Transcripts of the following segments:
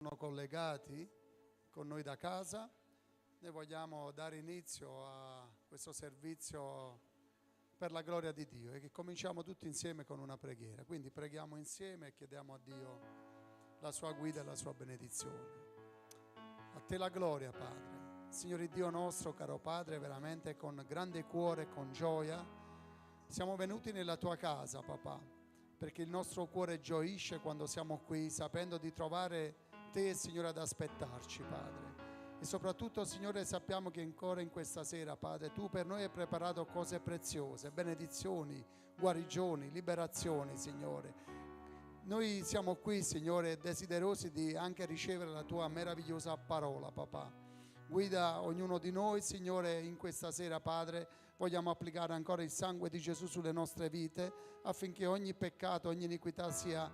Sono collegati con noi da casa. Noi vogliamo dare inizio a questo servizio per la gloria di Dio e che cominciamo tutti insieme con una preghiera. Quindi preghiamo insieme e chiediamo a Dio la sua guida e la sua benedizione. A te la gloria, Padre. Signore Dio nostro, caro Padre, veramente con grande cuore e con gioia siamo venuti nella tua casa, papà, perché il nostro cuore gioisce quando siamo qui, sapendo di trovare te, Signore, ad aspettarci, Padre. E soprattutto, Signore, sappiamo che ancora in questa sera, Padre, tu per noi hai preparato cose preziose, benedizioni, guarigioni, liberazioni, Signore. Noi siamo qui, Signore, desiderosi di anche ricevere la tua meravigliosa parola, papà. Guida ognuno di noi, Signore, in questa sera, Padre. Vogliamo applicare ancora il sangue di Gesù sulle nostre vite affinché ogni peccato, ogni iniquità sia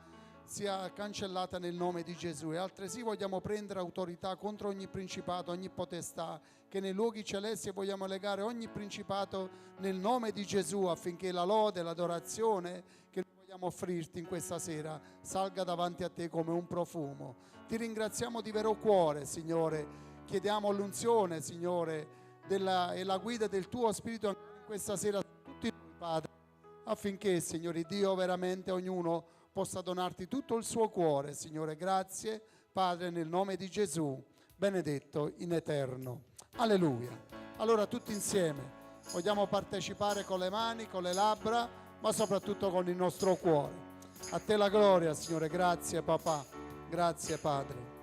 cancellata nel nome di Gesù, e altresì vogliamo prendere autorità contro ogni principato, ogni potestà che nei luoghi celesti, vogliamo legare ogni principato nel nome di Gesù affinché la lode, l'adorazione che noi vogliamo offrirti in questa sera salga davanti a te come un profumo. Ti ringraziamo di vero cuore, Signore, chiediamo l'unzione, Signore, e la guida del tuo Spirito in questa sera su tutti noi, Padre, affinché, Signore Dio, veramente ognuno possa donarti tutto il suo cuore, Signore. Grazie, Padre, nel nome di Gesù, benedetto in eterno. Alleluia. Allora tutti insieme vogliamo partecipare con le mani, con le labbra, ma soprattutto con il nostro cuore. A te la gloria, Signore. Grazie, papà. Grazie, Padre.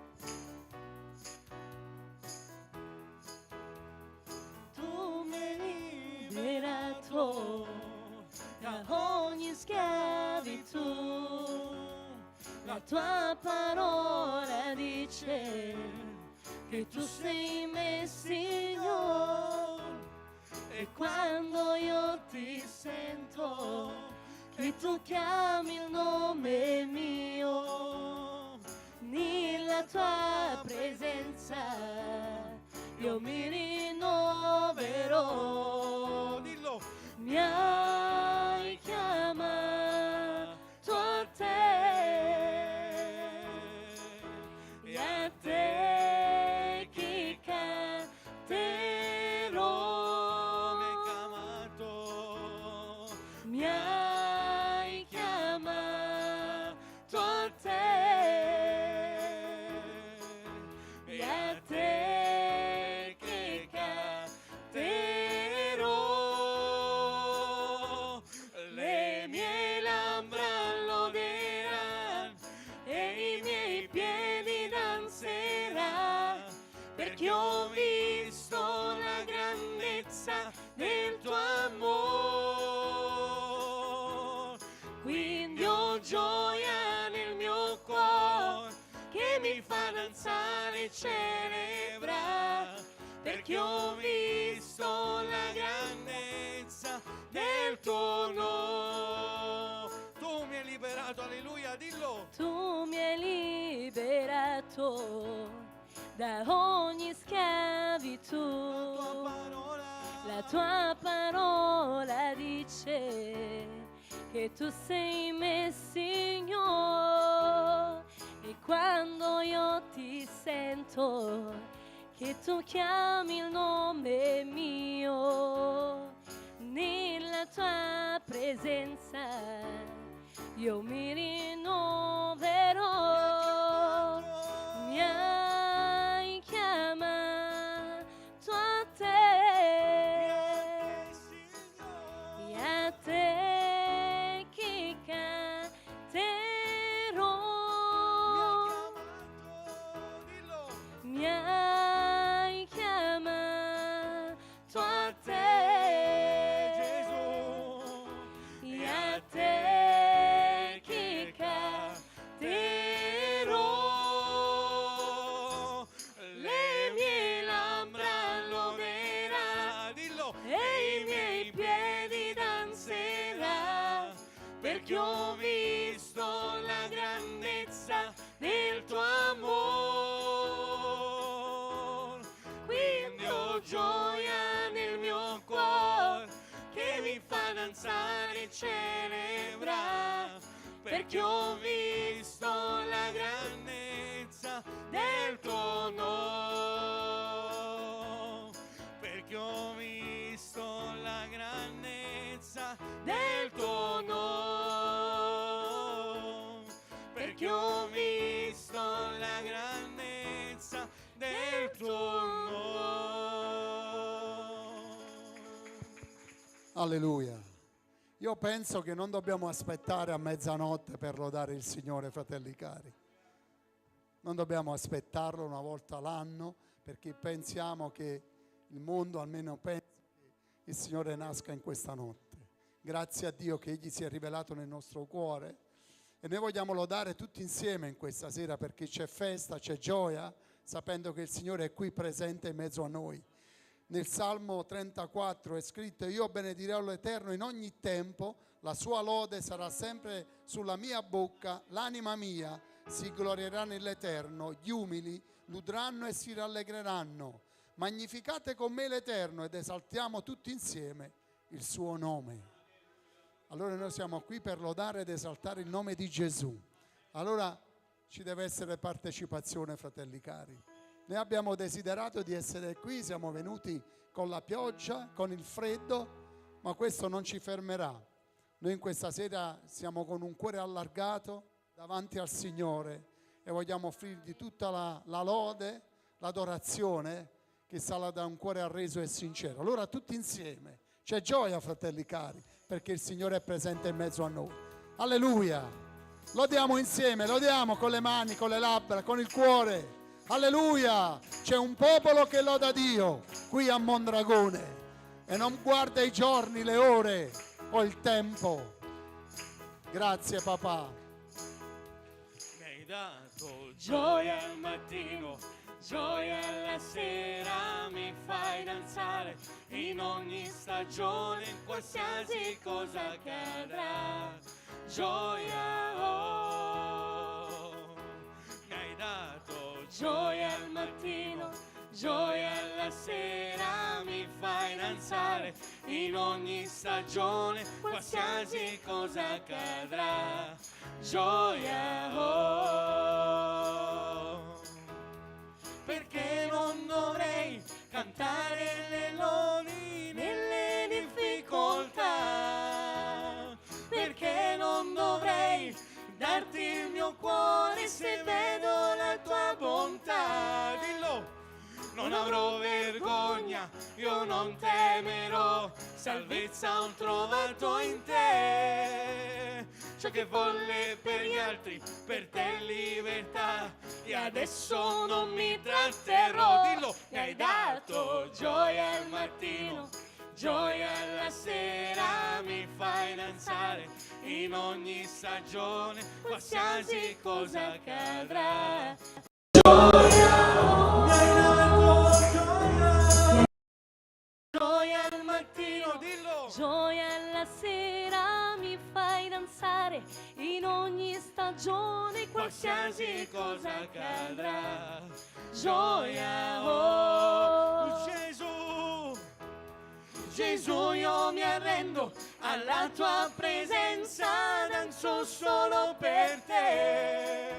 Tu mi hai liberato da ogni schiavitù. La tua parola dice che tu sei me, Signore, e quando io ti sento che tu chiami il nome mio, nella tua presenza io mi rinnoverò. Dillo. Mi hai chiamato a te, e a te che canterò. Mi hai chiamato a te, e a te che canterò. Le mie labbra loderanno e i miei piedi danzeranno, perché ho visto la grandezza del tuo amore. Quindi ho gioia nel mio cuore che mi fa danzare e celebrare, perché ho visto la grandezza del tuo nome. Tu mi hai liberato, alleluia, dillo. Tu mi hai liberato da ogni schiavitù. La tua parola dice che tu sei me, Signore, e quando io ti sento che tu chiami il nome mio, nella tua presenza io mi rinnoverò. Mi hai chiamato a te, e a te che canterò. Mi hai chiamato a te, Gesù. e a te che canterò. Le mie labbra loderanno, Dillo. e i miei piedi danzeranno, perché ho visto la grandezza del tuo amore. Quindi ho gioia nel mio cuore che mi fa danzare e celebrare, perché ho visto la grandezza grandezza del tuo nome, perché ho visto la grandezza del tuo nome, perché ho visto la grandezza del tuo nome. Alleluia. Io penso che non dobbiamo aspettare a mezzanotte per lodare il Signore, fratelli cari. Non dobbiamo aspettarlo una volta l'anno, perché pensiamo che il mondo, almeno pensa, che il Signore nasca in questa notte. Grazie a Dio che Egli si è rivelato nel nostro cuore e noi vogliamo lodare tutti insieme in questa sera, perché c'è festa, c'è gioia, sapendo che il Signore è qui presente in mezzo a noi. Nel Salmo 34 è scritto: io benedirò l'Eterno in ogni tempo, la sua lode sarà sempre sulla mia bocca, l'anima mia si glorierà nell'Eterno, gli umili ludranno e si rallegreranno. Magnificate con me l'Eterno ed esaltiamo tutti insieme il suo nome. Allora noi siamo qui per lodare ed esaltare il nome di Gesù. Allora ci deve essere partecipazione, fratelli cari. Noi abbiamo desiderato di essere qui, siamo venuti con la pioggia, con il freddo, ma questo non ci fermerà. Noi in questa sera siamo con un cuore allargato davanti al Signore e vogliamo offrirgli tutta la lode, l'adorazione che sale da un cuore arreso e sincero. Allora tutti insieme, c'è gioia, fratelli cari, perché il Signore è presente in mezzo a noi. Alleluia! Lodiamo insieme, lodiamo con le mani, con le labbra, con il cuore. Alleluia! C'è un popolo che loda Dio qui a Mondragone e non guarda i giorni, le ore o il tempo. Grazie papà. Mi hai dato gioia al mattino, gioia alla sera, mi fai danzare in ogni stagione, in qualsiasi cosa accadrà. Gioia, oh, mi hai dato gioia al mattino, gioia alla sera, mi fai danzare in ogni stagione, qualsiasi cosa accadrà. Gioia, oh, perché non dovrei cantare le lodi nelle difficoltà, perché non dovrei darti il mio cuore se vedo la tua bontà. Dillo! Non avrò vergogna, io non temerò, salvezza ho trovato in te. Ciò che volle per gli altri, per te libertà, e adesso non mi tratterrò. Dillo! Mi hai dato gioia al mattino, gioia alla sera, mi fai danzare in ogni stagione, qualsiasi cosa accadrà. Gioia, mi hai dato gioia, gioia al mattino, dillo! Gioia alla sera, mi fai danzare in ogni stagione, Qualsiasi cosa accadrà. Gioia, oh, Gesù, Gesù, io mi arrendo alla tua presenza, danzo solo per te.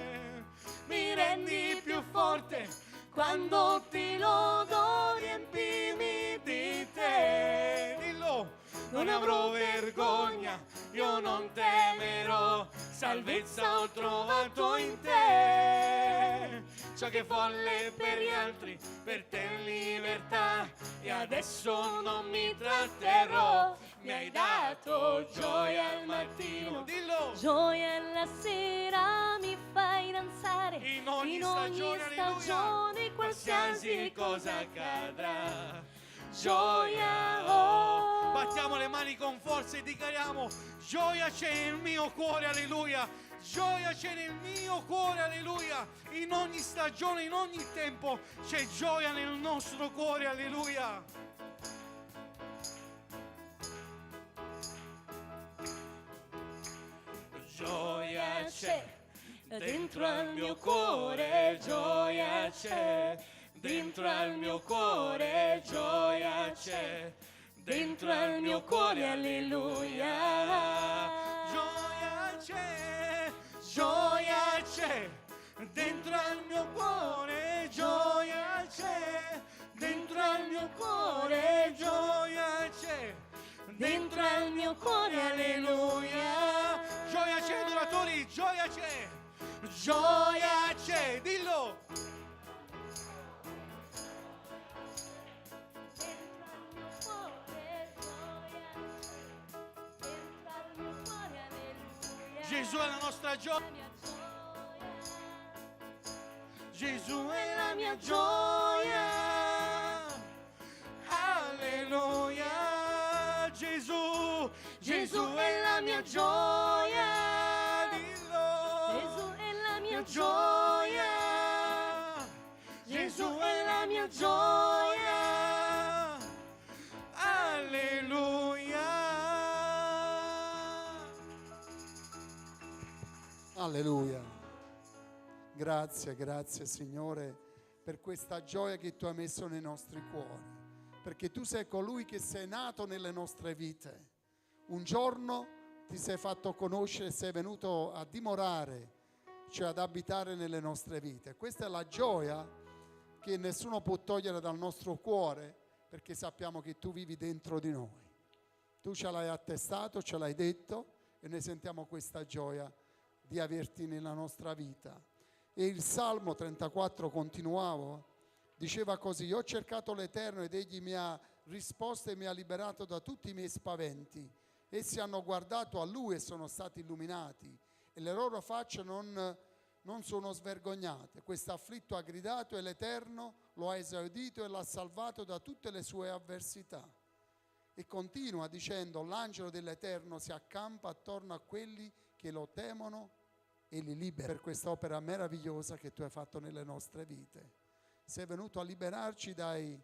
Mi rendi più forte quando ti lodo, riempimi di te. Dillo! Non avrò vergogna, io non temerò, salvezza ho trovato in te. Ciò che folle per gli altri, per te libertà, e adesso non mi tratterrò. Mi hai dato gioia al mattino, dillo! gioia alla sera, mi fai danzare In ogni stagione, stagione, qualsiasi cosa accadrà. Gioia, oh, Battiamo le mani con forza e dichiariamo: gioia c'è nel mio cuore, alleluia. Gioia c'è nel mio cuore, alleluia. In ogni stagione, in ogni tempo c'è gioia nel nostro cuore, alleluia. Gioia c'è dentro al mio cuore, gioia c'è dentro al mio cuore, gioia c'è dentro al mio cuore, alleluia. Gioia c'è dentro al mio cuore. cuore, gioia c'è dentro al mio cuore, alleluia. Gioia c'è, adoratori, gioia c'è. Gioia c'è, dillo. Dentro al mio cuore, gioia c'è, dentro al mio cuore, alleluia. Gesù è la nostra La gioia. mia gioia, Gesù è la mia gioia. Alleluia. Gesù, Gesù è la mia gioia. Dillo. Gesù è la mia Gioia. Gesù è la mia gioia. Alleluia. Alleluia. Grazie, grazie Signore per questa gioia che tu hai messo nei nostri cuori, perché tu sei colui che sei nato nelle nostre vite. Un giorno ti sei fatto conoscere, sei venuto a dimorare, cioè ad abitare nelle nostre vite. Questa è la gioia che nessuno può togliere dal nostro cuore, perché sappiamo che tu vivi dentro di noi. Tu ce l'hai attestato, ce l'hai detto e noi sentiamo questa gioia di averti nella nostra vita. E il Salmo 34, continuavo, diceva così: io ho cercato l'Eterno ed egli mi ha risposto e mi ha liberato da tutti i miei spaventi. Essi hanno guardato a Lui e sono stati illuminati e le loro facce non sono svergognate. Questo afflitto ha gridato e l'Eterno lo ha esaudito e l'ha salvato da tutte le sue avversità. E continua dicendo: l'angelo dell'Eterno si accampa attorno a quelli che lo temono e li libera. Per questa opera meravigliosa che tu hai fatto nelle nostre vite. Sei venuto a liberarci dai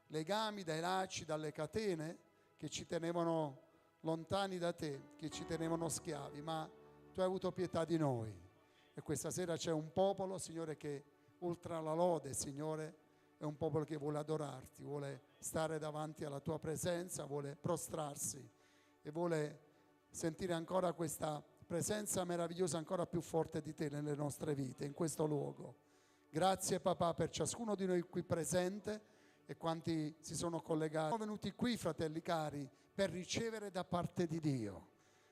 legami, dai lacci, dalle catene che ci tenevano lontani da te, che ci tenevano schiavi, ma tu hai avuto pietà di noi. E questa sera c'è un popolo, Signore, che oltre alla lode, Signore, è un popolo che vuole adorarti, vuole stare davanti alla tua presenza, vuole prostrarsi e vuole sentire ancora questa presenza meravigliosa, ancora più forte di te nelle nostre vite, in questo luogo. Grazie papà per ciascuno di noi qui presente e quanti si sono collegati. Siamo venuti qui, fratelli cari, per ricevere da parte di Dio,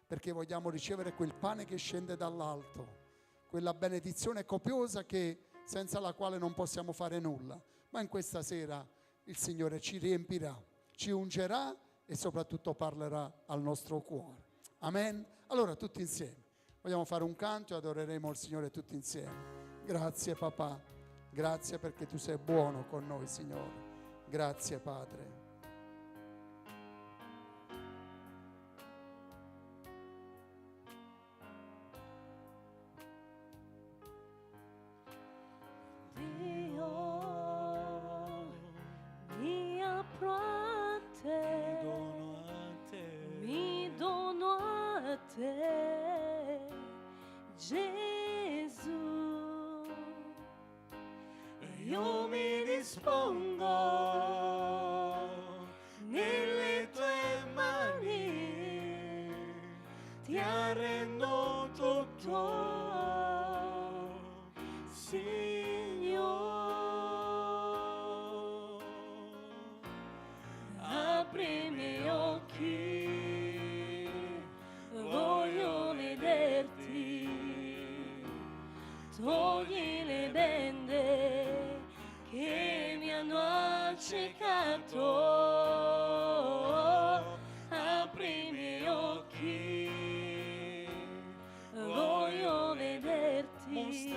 perché vogliamo ricevere quel pane che scende dall'alto, quella benedizione copiosa senza la quale non possiamo fare nulla. Ma in questa sera il Signore ci riempirà, ci ungerà e soprattutto parlerà al nostro cuore. Amen. Allora tutti insieme vogliamo fare un canto e adoreremo il Signore tutti insieme. Grazie papà, grazie perché tu sei buono con noi, Signore. Grazie Padre. Gesù, io mi dispongo nelle tue mani, ti arrendo tutto, Signore. Apri i miei occhi, voglio vederti, togli le bende che mi hanno accecato. Apri i miei occhi, voglio vederti,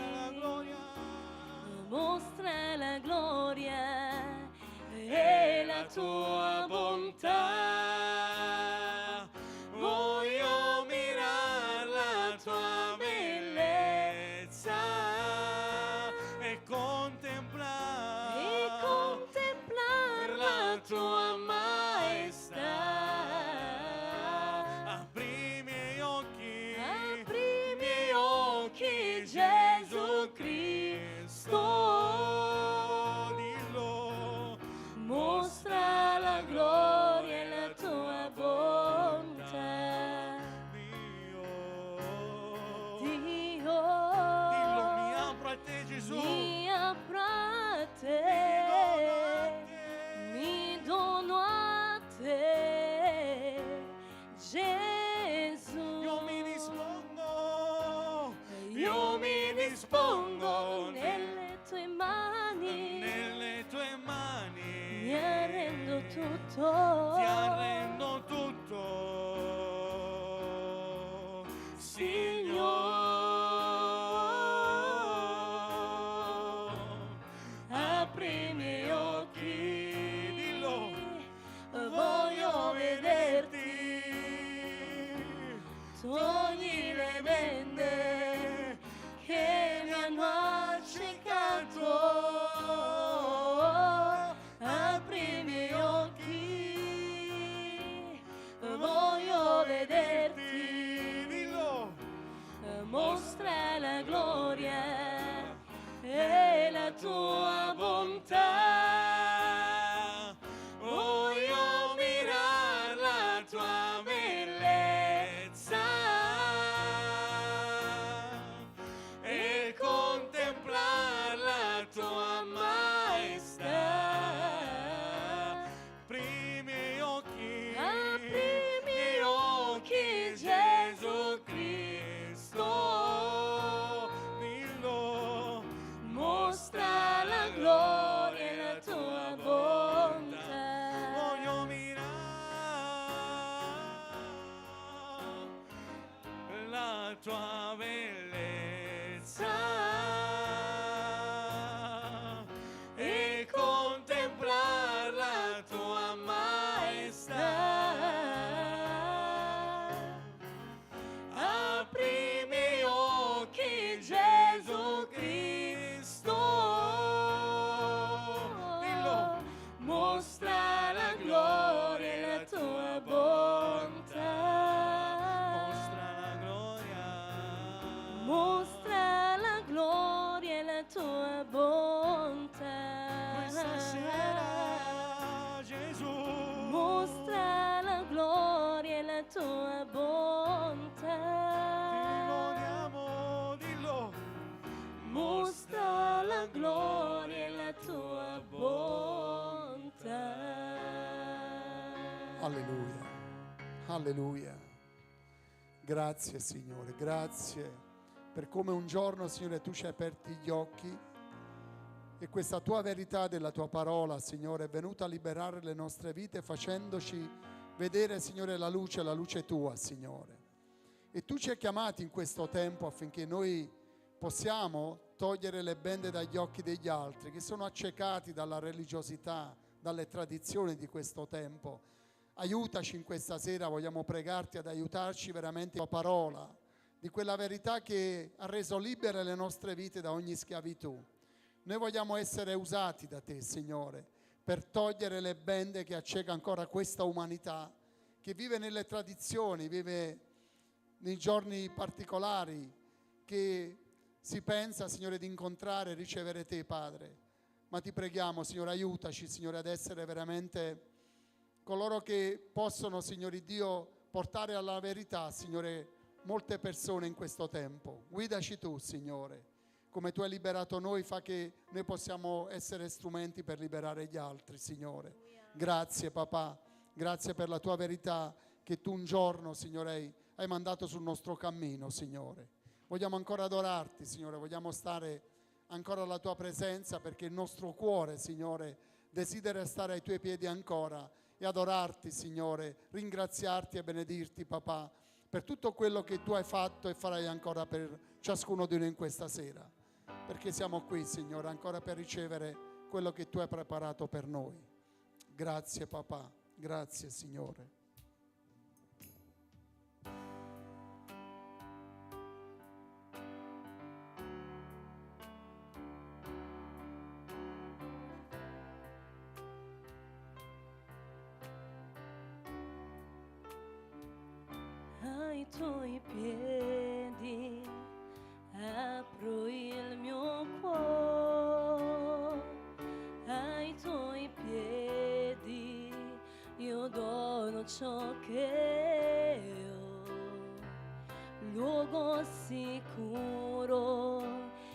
mostra la gloria e la tua bontà. Voglio mirare la tua bellezza E contemplare la tua maestà. Apri i miei occhi, Apri i miei occhi, Gesù Cristo, dillo. mostra la gloria e la tua bontà. Dio, Dillo, mi apro a te, Gesù. mi apro a te, mi dispongo nelle tue mani, nelle tue mani, mi arrendo tutto, ti arrendo tutto, Signore. Apri i miei occhi, dillo, voglio vederti, togli le bende che mi hanno accecato, apri i miei occhi, voglio vederti, dillo, mostra la gloria e la tua bontà, voglio mirar la tua bellezza e contemplar la tua maestà. Apri i miei occhi, apri i miei occhi, Gesù Cristo, dillo, mostra la gloria e la tua bontà, voglio mirare la tua bellezza e contemplar la tua maestà. Apri i miei occhi, Gesù Cristo, dillo, mostra la gloria e la tua bontà, mostra la gloria, mostra la gloria e la tua bontà, questa sera, Gesù, mostra la gloria e la tua ti bontà, lodiamo, dillo, mostra la gloria e la tua bontà. Alleluia, alleluia. Grazie Signore, grazie per come un giorno, Signore, tu ci hai aperti gli occhi e questa tua verità della tua parola, Signore, è venuta a liberare le nostre vite facendoci vedere, Signore, la luce tua, Signore. E tu ci hai chiamati in questo tempo affinché noi possiamo togliere le bende dagli occhi degli altri che sono accecati dalla religiosità, dalle tradizioni di questo tempo. Aiutaci in questa sera, vogliamo pregarti ad aiutarci veramente la parola, di quella verità che ha reso libere le nostre vite da ogni schiavitù. Noi vogliamo essere usati da te, Signore, per togliere le bende che acceca ancora questa umanità, che vive nelle tradizioni, vive nei giorni particolari, che si pensa, Signore, di incontrare e ricevere te, Padre. Ma ti preghiamo, Signore, aiutaci, Signore, ad essere veramente coloro che possono, Signore Dio, portare alla verità, Signore, molte persone in questo tempo. Guidaci tu, Signore. Come tu hai liberato noi, fa che noi possiamo essere strumenti per liberare gli altri, Signore. Grazie, papà. Grazie per la tua verità che tu un giorno, Signore, hai mandato sul nostro cammino, Signore. Vogliamo ancora adorarti, Signore. Vogliamo stare ancora alla tua presenza perché il nostro cuore, Signore, desidera stare ai tuoi piedi ancora e adorarti, Signore, ringraziarti e benedirti, papà, per tutto quello che tu hai fatto e farai ancora per ciascuno di noi in questa sera. Perché siamo qui, Signore, ancora per ricevere quello che tu hai preparato per noi. Grazie, papà. Grazie, Signore. Ai tuoi piedi apro il mio cuore, ai tuoi piedi io dono ciò che ho, luogo sicuro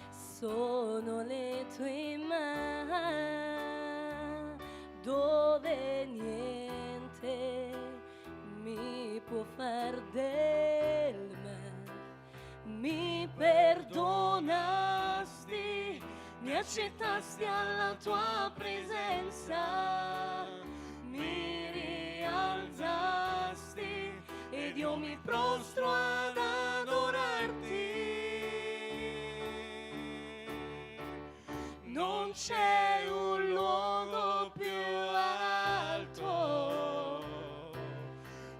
sono le tue mani, dove niente mi può far del male, mi perdonasti, mi accettasti alla tua presenza, mi rialzasti ed io mi prostro ad adorarti. Non c'è un luogo più alto,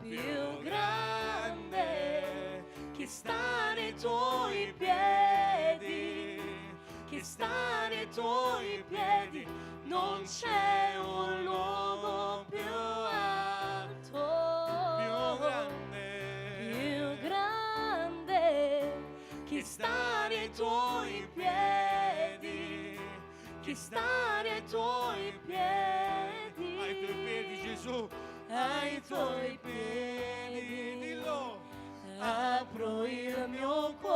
più grande che stare ai tuoi piedi, che stare ai tuoi piedi. Non c'è un luogo più alto, più grande che stare ai tuoi piedi, che stare ai tuoi piedi. Ai tuoi piedi, Gesù. Ai tuoi piedi, Dillo. apro il mio cuore,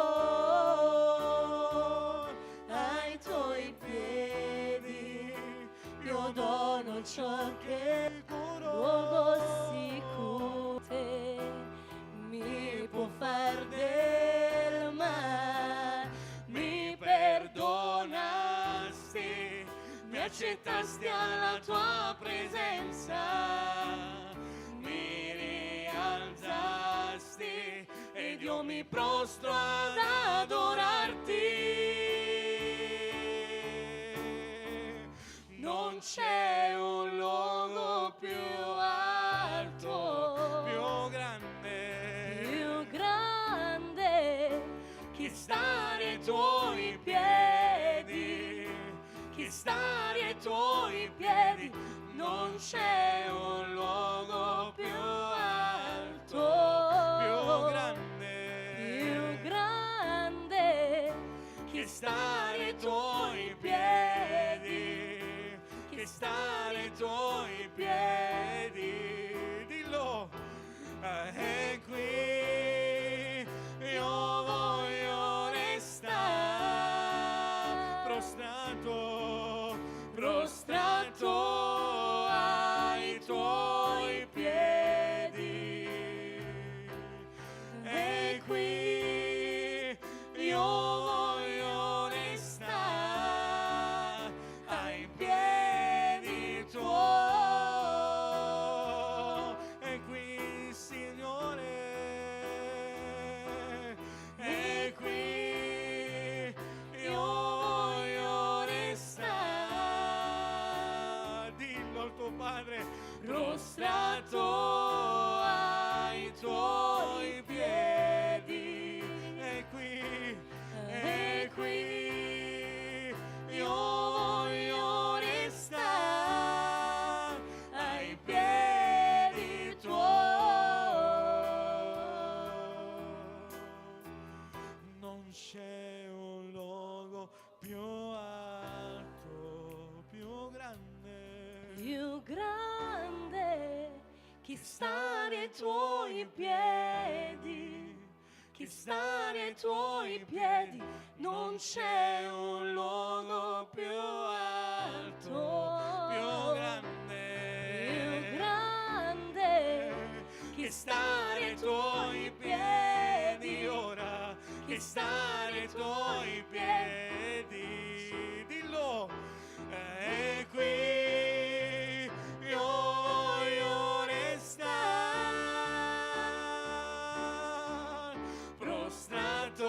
ai tuoi piedi io dono ciò che luogo sicuro mi può far del male. Mi perdonasti, mi accettasti alla tua presenza, mi rialzasti ed io mi prostro ad adorarti. Non c'è un luogo più alto, Più grande. che stare ai tuoi piedi, che stare ai tuoi piedi. Non c'è un luogo più alto, Più grande. che stare ai tuoi piedi, che stare ai tuoi piedi. Dillo. E qui io voglio restare prostrato, prostrato ai tuoi piedi. E qui io voglio restare ai piedi tuoi. E qui, Signore, e qui io voglio restare. dillo al tuo Padre. Prostrato ai tuoi piedi. E qui Io voglio restare ai piedi tuoi. non c'è un luogo più alto, più grande. Più grande che stare ai tuoi piedi, che stare ai tuoi piedi. Non c'è un luogo più alto, Più grande. che stare ai tuoi piedi, Ora che stare ai tuoi piedi. Dillo. E qui io voglio restare prostrato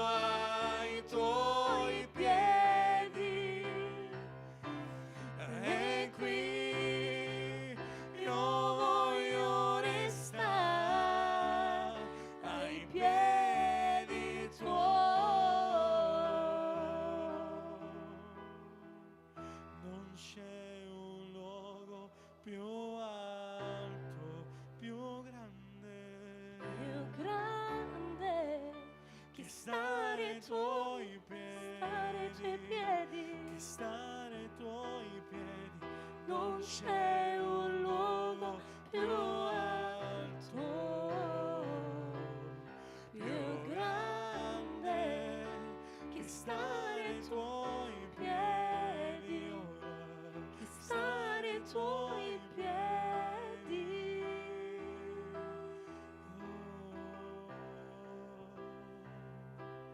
ai tuoi piedi. E qui io voglio restare ai piedi tuoi. Non c'è un luogo più alto, più grande. che Stare ai tuoi piedi. stare ai tuoi piedi. Che stare ai tuoi piedi. Non c'è un luogo più alto, più grande che stare ai tuoi piedi, che stare ai tuoi piedi.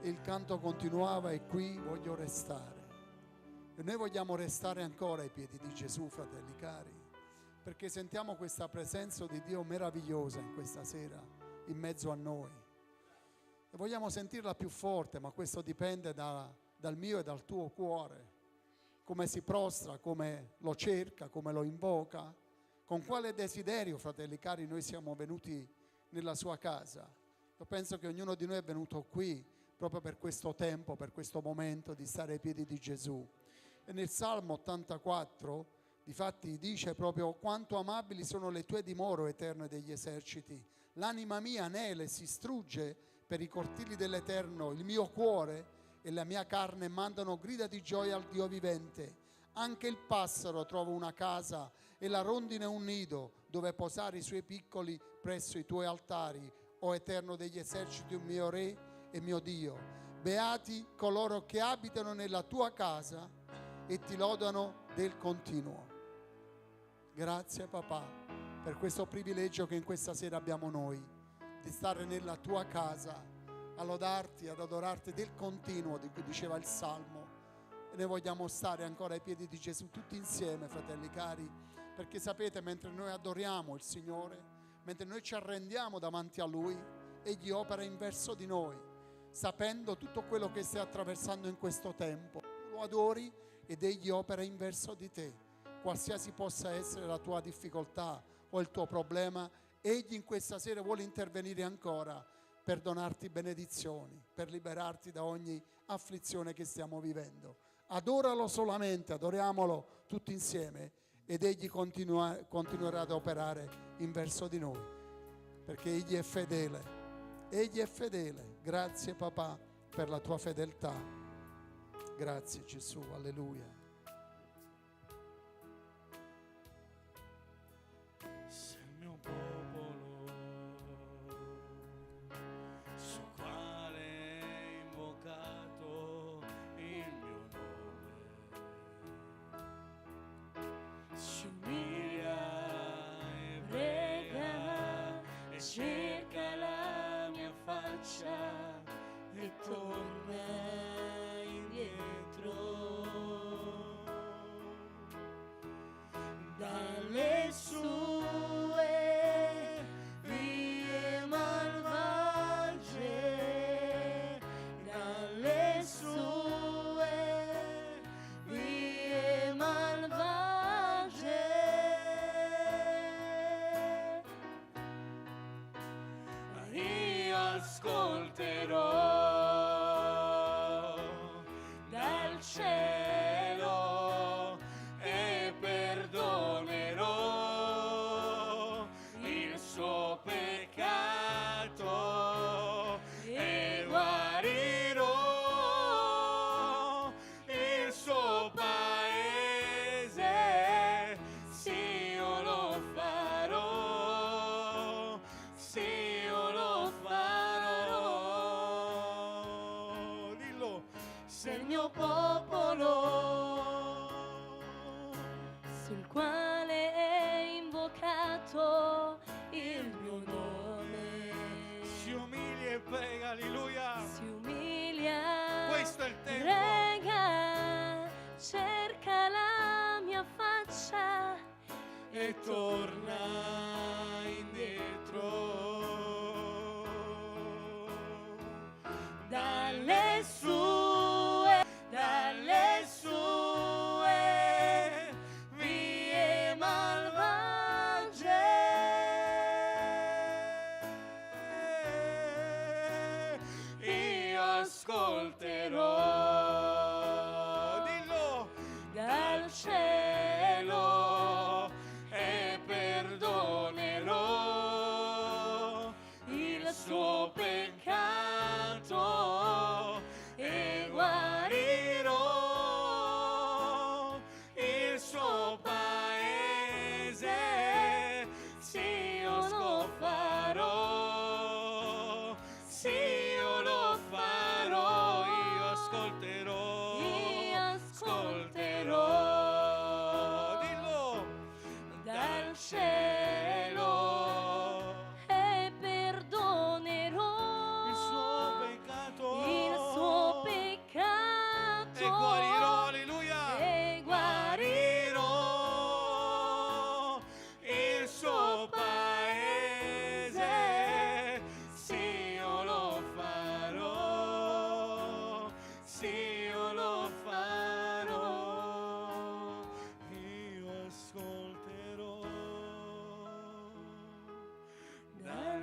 E il canto continuava: e qui voglio restare. E noi vogliamo restare ancora ai piedi di Gesù, fratelli cari, perché sentiamo questa presenza di Dio meravigliosa in questa sera, in mezzo a noi. E vogliamo sentirla più forte, ma questo dipende dal mio e dal tuo cuore. Come si prostra, come lo cerca, come lo invoca, con quale desiderio, fratelli cari, noi siamo venuti nella sua casa. Io penso che ognuno di noi è venuto qui proprio per questo tempo, per questo momento di stare ai piedi di Gesù. E nel Salmo 84, difatti, dice proprio: quanto amabili sono le tue dimore, o Eterno degli eserciti. L'anima mia anela e si strugge per i cortili dell'Eterno, il mio cuore e la mia carne mandano grida di gioia al Dio vivente. Anche il passero trova una casa e la rondine un nido dove posare i suoi piccoli presso i tuoi altari, o Eterno degli eserciti, un mio Re e mio Dio. Beati coloro che abitano nella tua casa e ti lodano del continuo. Grazie papà per questo privilegio che in questa sera abbiamo noi, di stare nella tua casa a lodarti, ad adorarti del continuo, di cui diceva il Salmo. E noi vogliamo stare ancora ai piedi di Gesù tutti insieme, fratelli cari, perché sapete, mentre noi adoriamo il Signore, mentre noi ci arrendiamo davanti a Lui, Egli opera in verso di noi, sapendo tutto quello che stai attraversando in questo tempo. Tu lo adori ed Egli opera in verso di te. Qualsiasi possa essere la tua difficoltà o il tuo problema, Egli in questa sera vuole intervenire ancora per donarti benedizioni, per liberarti da ogni afflizione che stiamo vivendo. Adoralo solamente, adoriamolo tutti insieme, ed Egli continuerà ad operare in verso di noi, perché Egli è fedele. Egli è fedele. Grazie papà per la tua fedeltà. Grazie Gesù, alleluia. Sei il mio popolo, su quale è invocato il mio nome. Si umilia e prega e cerca la mia faccia e torna indietro dalle sue vie malvagie, dalle sue vie malvagie. Io ascolterò dal cielo e perdonerò il suo peccato e guarirò il suo paese. Sì, io lo farò, sì, io lo farò. Dillo, sei il mio popolo, sul quale è invocato il mio nome. si umilia e prega, alleluia. Si umilia, Questo è il tempo. prega, cerca la mia faccia E torna indietro dalle sue vie malvagie. Io ascolterò, dillo, dal cielo e perdonerò il suo peccato e guarirò il suo paese. Sì, io lo farò, sì, io lo farò. Io ascolterò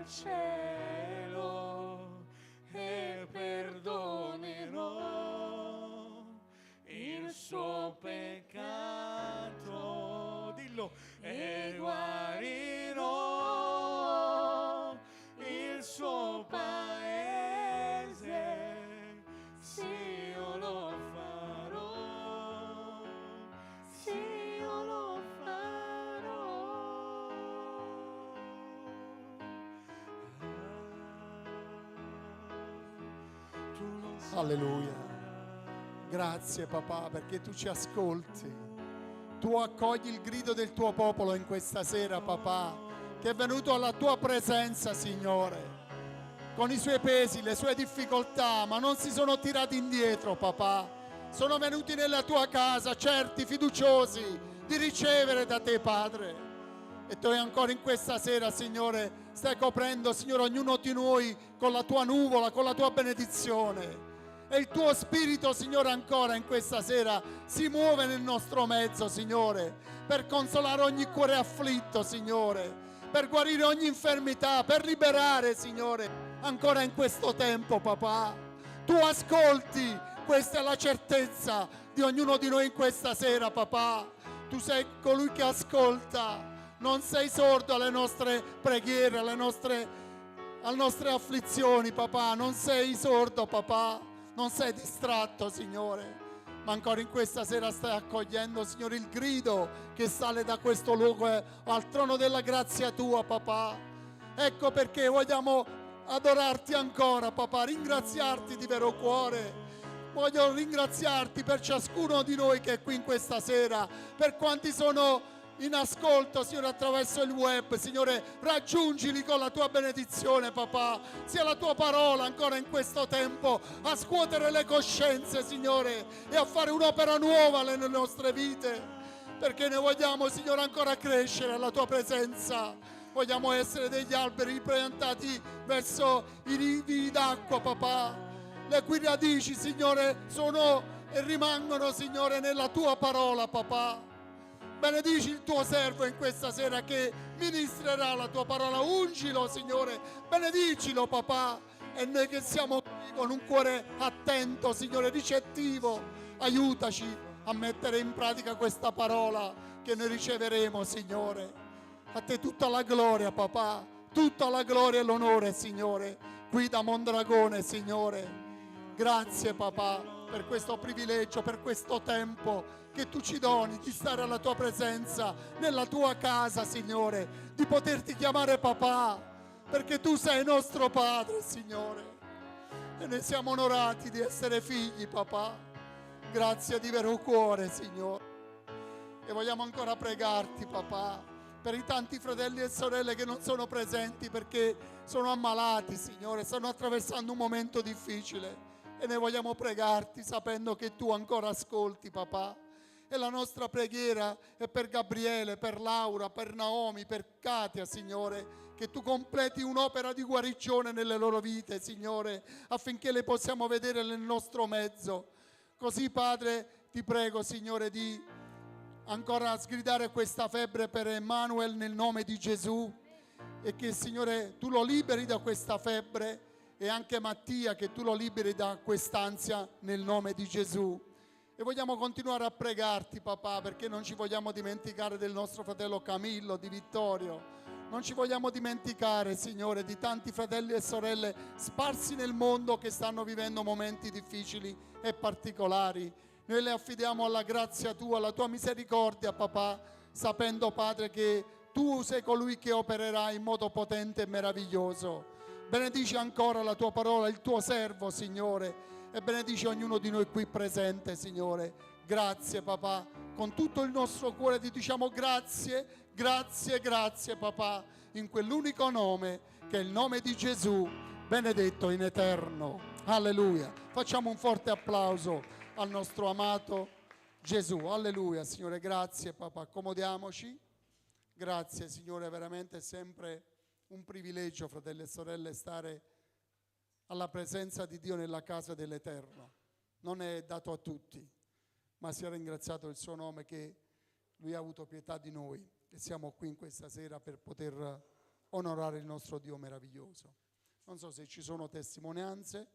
cielo e perdonerò il suo peccato, dillo, e guarirò il suo paese, sì io lo farò, sì io lo farò. Tu non sai. Alleluia. Grazie papà perché tu ci ascolti. Tu accogli il grido del tuo popolo in questa sera, papà, che è venuto alla tua presenza, Signore, con i suoi pesi, le sue difficoltà, ma non si sono tirati indietro, papà. Sono venuti nella tua casa, certi, fiduciosi di ricevere da te, Padre. E tu ancora in questa sera, Signore, stai coprendo, Signore, ognuno di noi con la tua nuvola, con la tua benedizione. E il tuo spirito, Signore, ancora in questa sera si muove nel nostro mezzo, Signore, per consolare ogni cuore afflitto, Signore, per guarire ogni infermità, per liberare, Signore, ancora in questo tempo, papà. Tu ascolti, questa è la certezza di ognuno di noi in questa sera, papà. Tu sei colui che ascolta, non sei sordo alle nostre preghiere, alle nostre afflizioni, papà, non sei sordo, papà. Non sei distratto, Signore, ma ancora in questa sera stai accogliendo, Signore, il grido che sale da questo luogo al trono della grazia tua, papà. Ecco perché vogliamo adorarti ancora, papà, ringraziarti di vero cuore. Voglio ringraziarti per ciascuno di noi che è qui in questa sera, per quanti sono in ascolto, Signore, attraverso il web. Signore, raggiungili con la tua benedizione, papà. Sia la tua parola ancora in questo tempo a scuotere le coscienze, Signore, e a fare un'opera nuova nelle nostre vite, perché ne vogliamo, Signore, ancora crescere alla tua presenza. Vogliamo essere degli alberi piantati verso i rivi d'acqua, papà, le cui radici, Signore, sono e rimangono, Signore, nella tua parola, papà. Benedici il tuo servo in questa sera che ministrerà la tua parola. Ungilo, Signore, benedicilo, papà. E noi che siamo qui con un cuore attento, Signore, ricettivo, aiutaci a mettere in pratica questa parola che noi riceveremo, Signore. A te tutta la gloria, papà, tutta la gloria e l'onore, Signore, qui da Mondragone, Signore. Grazie, papà, per questo privilegio, per questo tempo che tu ci doni di stare alla tua presenza, nella tua casa, Signore, di poterti chiamare papà, perché tu sei nostro Padre, Signore, e noi siamo onorati di essere figli, papà. Grazie di vero cuore, Signore. E vogliamo ancora pregarti, papà, per i tanti fratelli e sorelle che non sono presenti perché sono ammalati, Signore, stanno attraversando un momento difficile. E noi vogliamo pregarti sapendo che tu ancora ascolti, papà. E la nostra preghiera è per Gabriele, per Laura, per Naomi, per Katia, Signore, che tu completi un'opera di guarigione nelle loro vite, Signore, affinché le possiamo vedere nel nostro mezzo. Così, Padre, ti prego, Signore, di ancora sgridare questa febbre per Emanuele nel nome di Gesù, e che, Signore, tu lo liberi da questa febbre, e anche Mattia, che tu lo liberi da quest'ansia nel nome di Gesù. E vogliamo continuare a pregarti, papà, perché non ci vogliamo dimenticare del nostro fratello Camillo, di Vittorio. Non ci vogliamo dimenticare, Signore, di tanti fratelli e sorelle sparsi nel mondo che stanno vivendo momenti difficili e particolari. Noi le affidiamo alla grazia tua, alla tua misericordia, papà, sapendo, Padre, che tu sei colui che opererà in modo potente e meraviglioso. Benedici ancora la tua parola, il tuo servo, Signore, e benedici ognuno di noi qui presente, Signore. Grazie, papà. Con tutto il nostro cuore ti diciamo grazie, grazie, grazie, papà, in quell'unico nome che è il nome di Gesù, benedetto in eterno. Alleluia. Facciamo un forte applauso al nostro amato Gesù. Alleluia, Signore. Grazie, papà. Accomodiamoci. Grazie, Signore, veramente è sempre un privilegio, fratelli e sorelle, stare alla presenza di Dio nella casa dell'Eterno. Non è dato a tutti, ma sia ringraziato il suo nome che Lui ha avuto pietà di noi e siamo qui in questa sera per poter onorare il nostro Dio meraviglioso. Non so se ci sono testimonianze,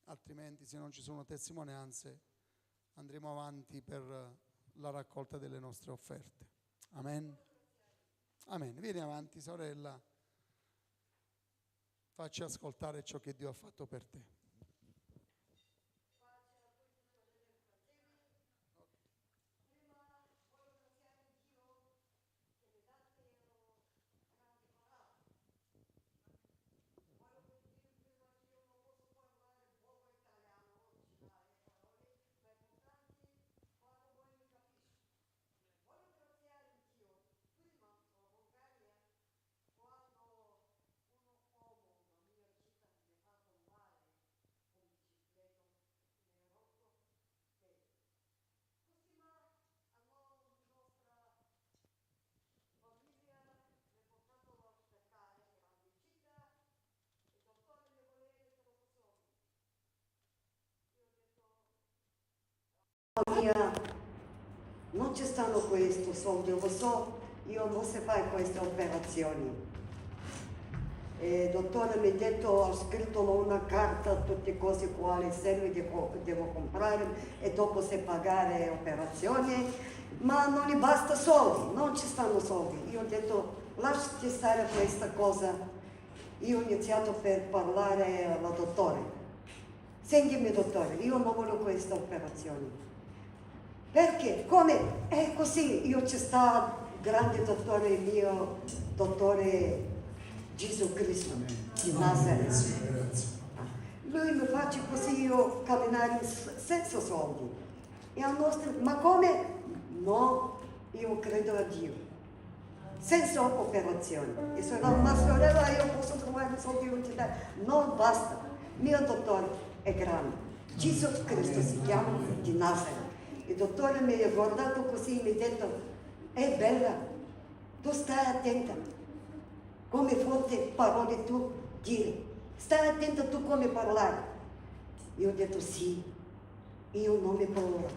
altrimenti se non ci sono testimonianze andremo avanti per la raccolta delle nostre offerte. Amen. Amen. Vieni avanti, sorella, facci ascoltare ciò che Dio ha fatto per te. Non ci stanno questi soldi, lo so, io non si fa queste operazioni. Il dottore mi ha detto, ha scritto una carta, tutte cose quali serve devo comprare e dopo se pagare operazioni, ma non gli basta soldi, non ci stanno soldi. Io ho detto, lasciati stare questa cosa. Io ho iniziato per parlare al dottore. Sentimi dottore, io non voglio queste operazioni. Perché? Come? È così, io ci sta grande dottore mio, dottore Gesù Cristo di Nazareth. Lui mi faccia così io camminare senza soldi. E al nostro, ma come? No, io credo a Dio. Senza operazione. E sorella, ma sorella io posso trovare soldi utili? Non basta. Mio dottore è grande. Gesù Cristo si chiama di Nazareth. Il dottore mi ha guardato così e mi ha detto, è bella, tu stai attenta, come forti parole tu dire, stai attenta tu come parlare. Io ho detto sì, io non mi paura,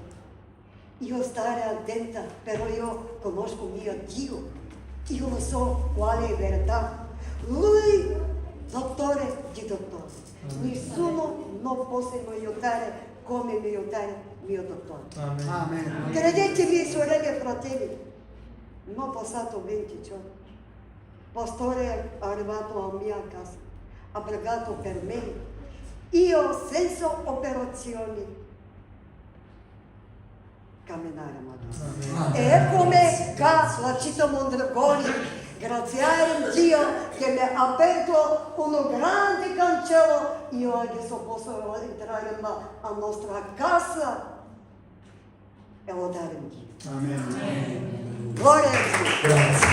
io stare attenta, però io conosco mio Dio, io lo so quale è verità. Lui, dottore di dottori, nessuno non può aiutare come mi aiutare mio dottore. Amen. Amen. Credetemi, sorelle e fratelli, non ho passato 20 giorni. Il pastore è arrivato a mia casa, ha pregato per me. Io senza operazioni camminare Madonna. E come la città Mondragone, grazie a Dio che mi ha aperto un grande cancello, io adesso posso entrare alla nostra casa e lodare Dio. Amen. Gloria a Dio. Grazie.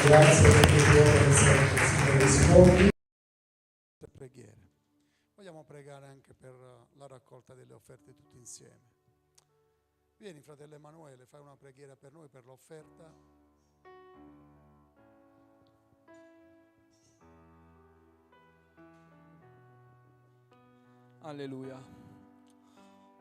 Grazie perché Dio per rispondi. Preghiere. Vogliamo pregare anche per la raccolta delle offerte tutti insieme. Vieni, fratello Emanuele, fai una preghiera per noi, per l'offerta. Alleluia.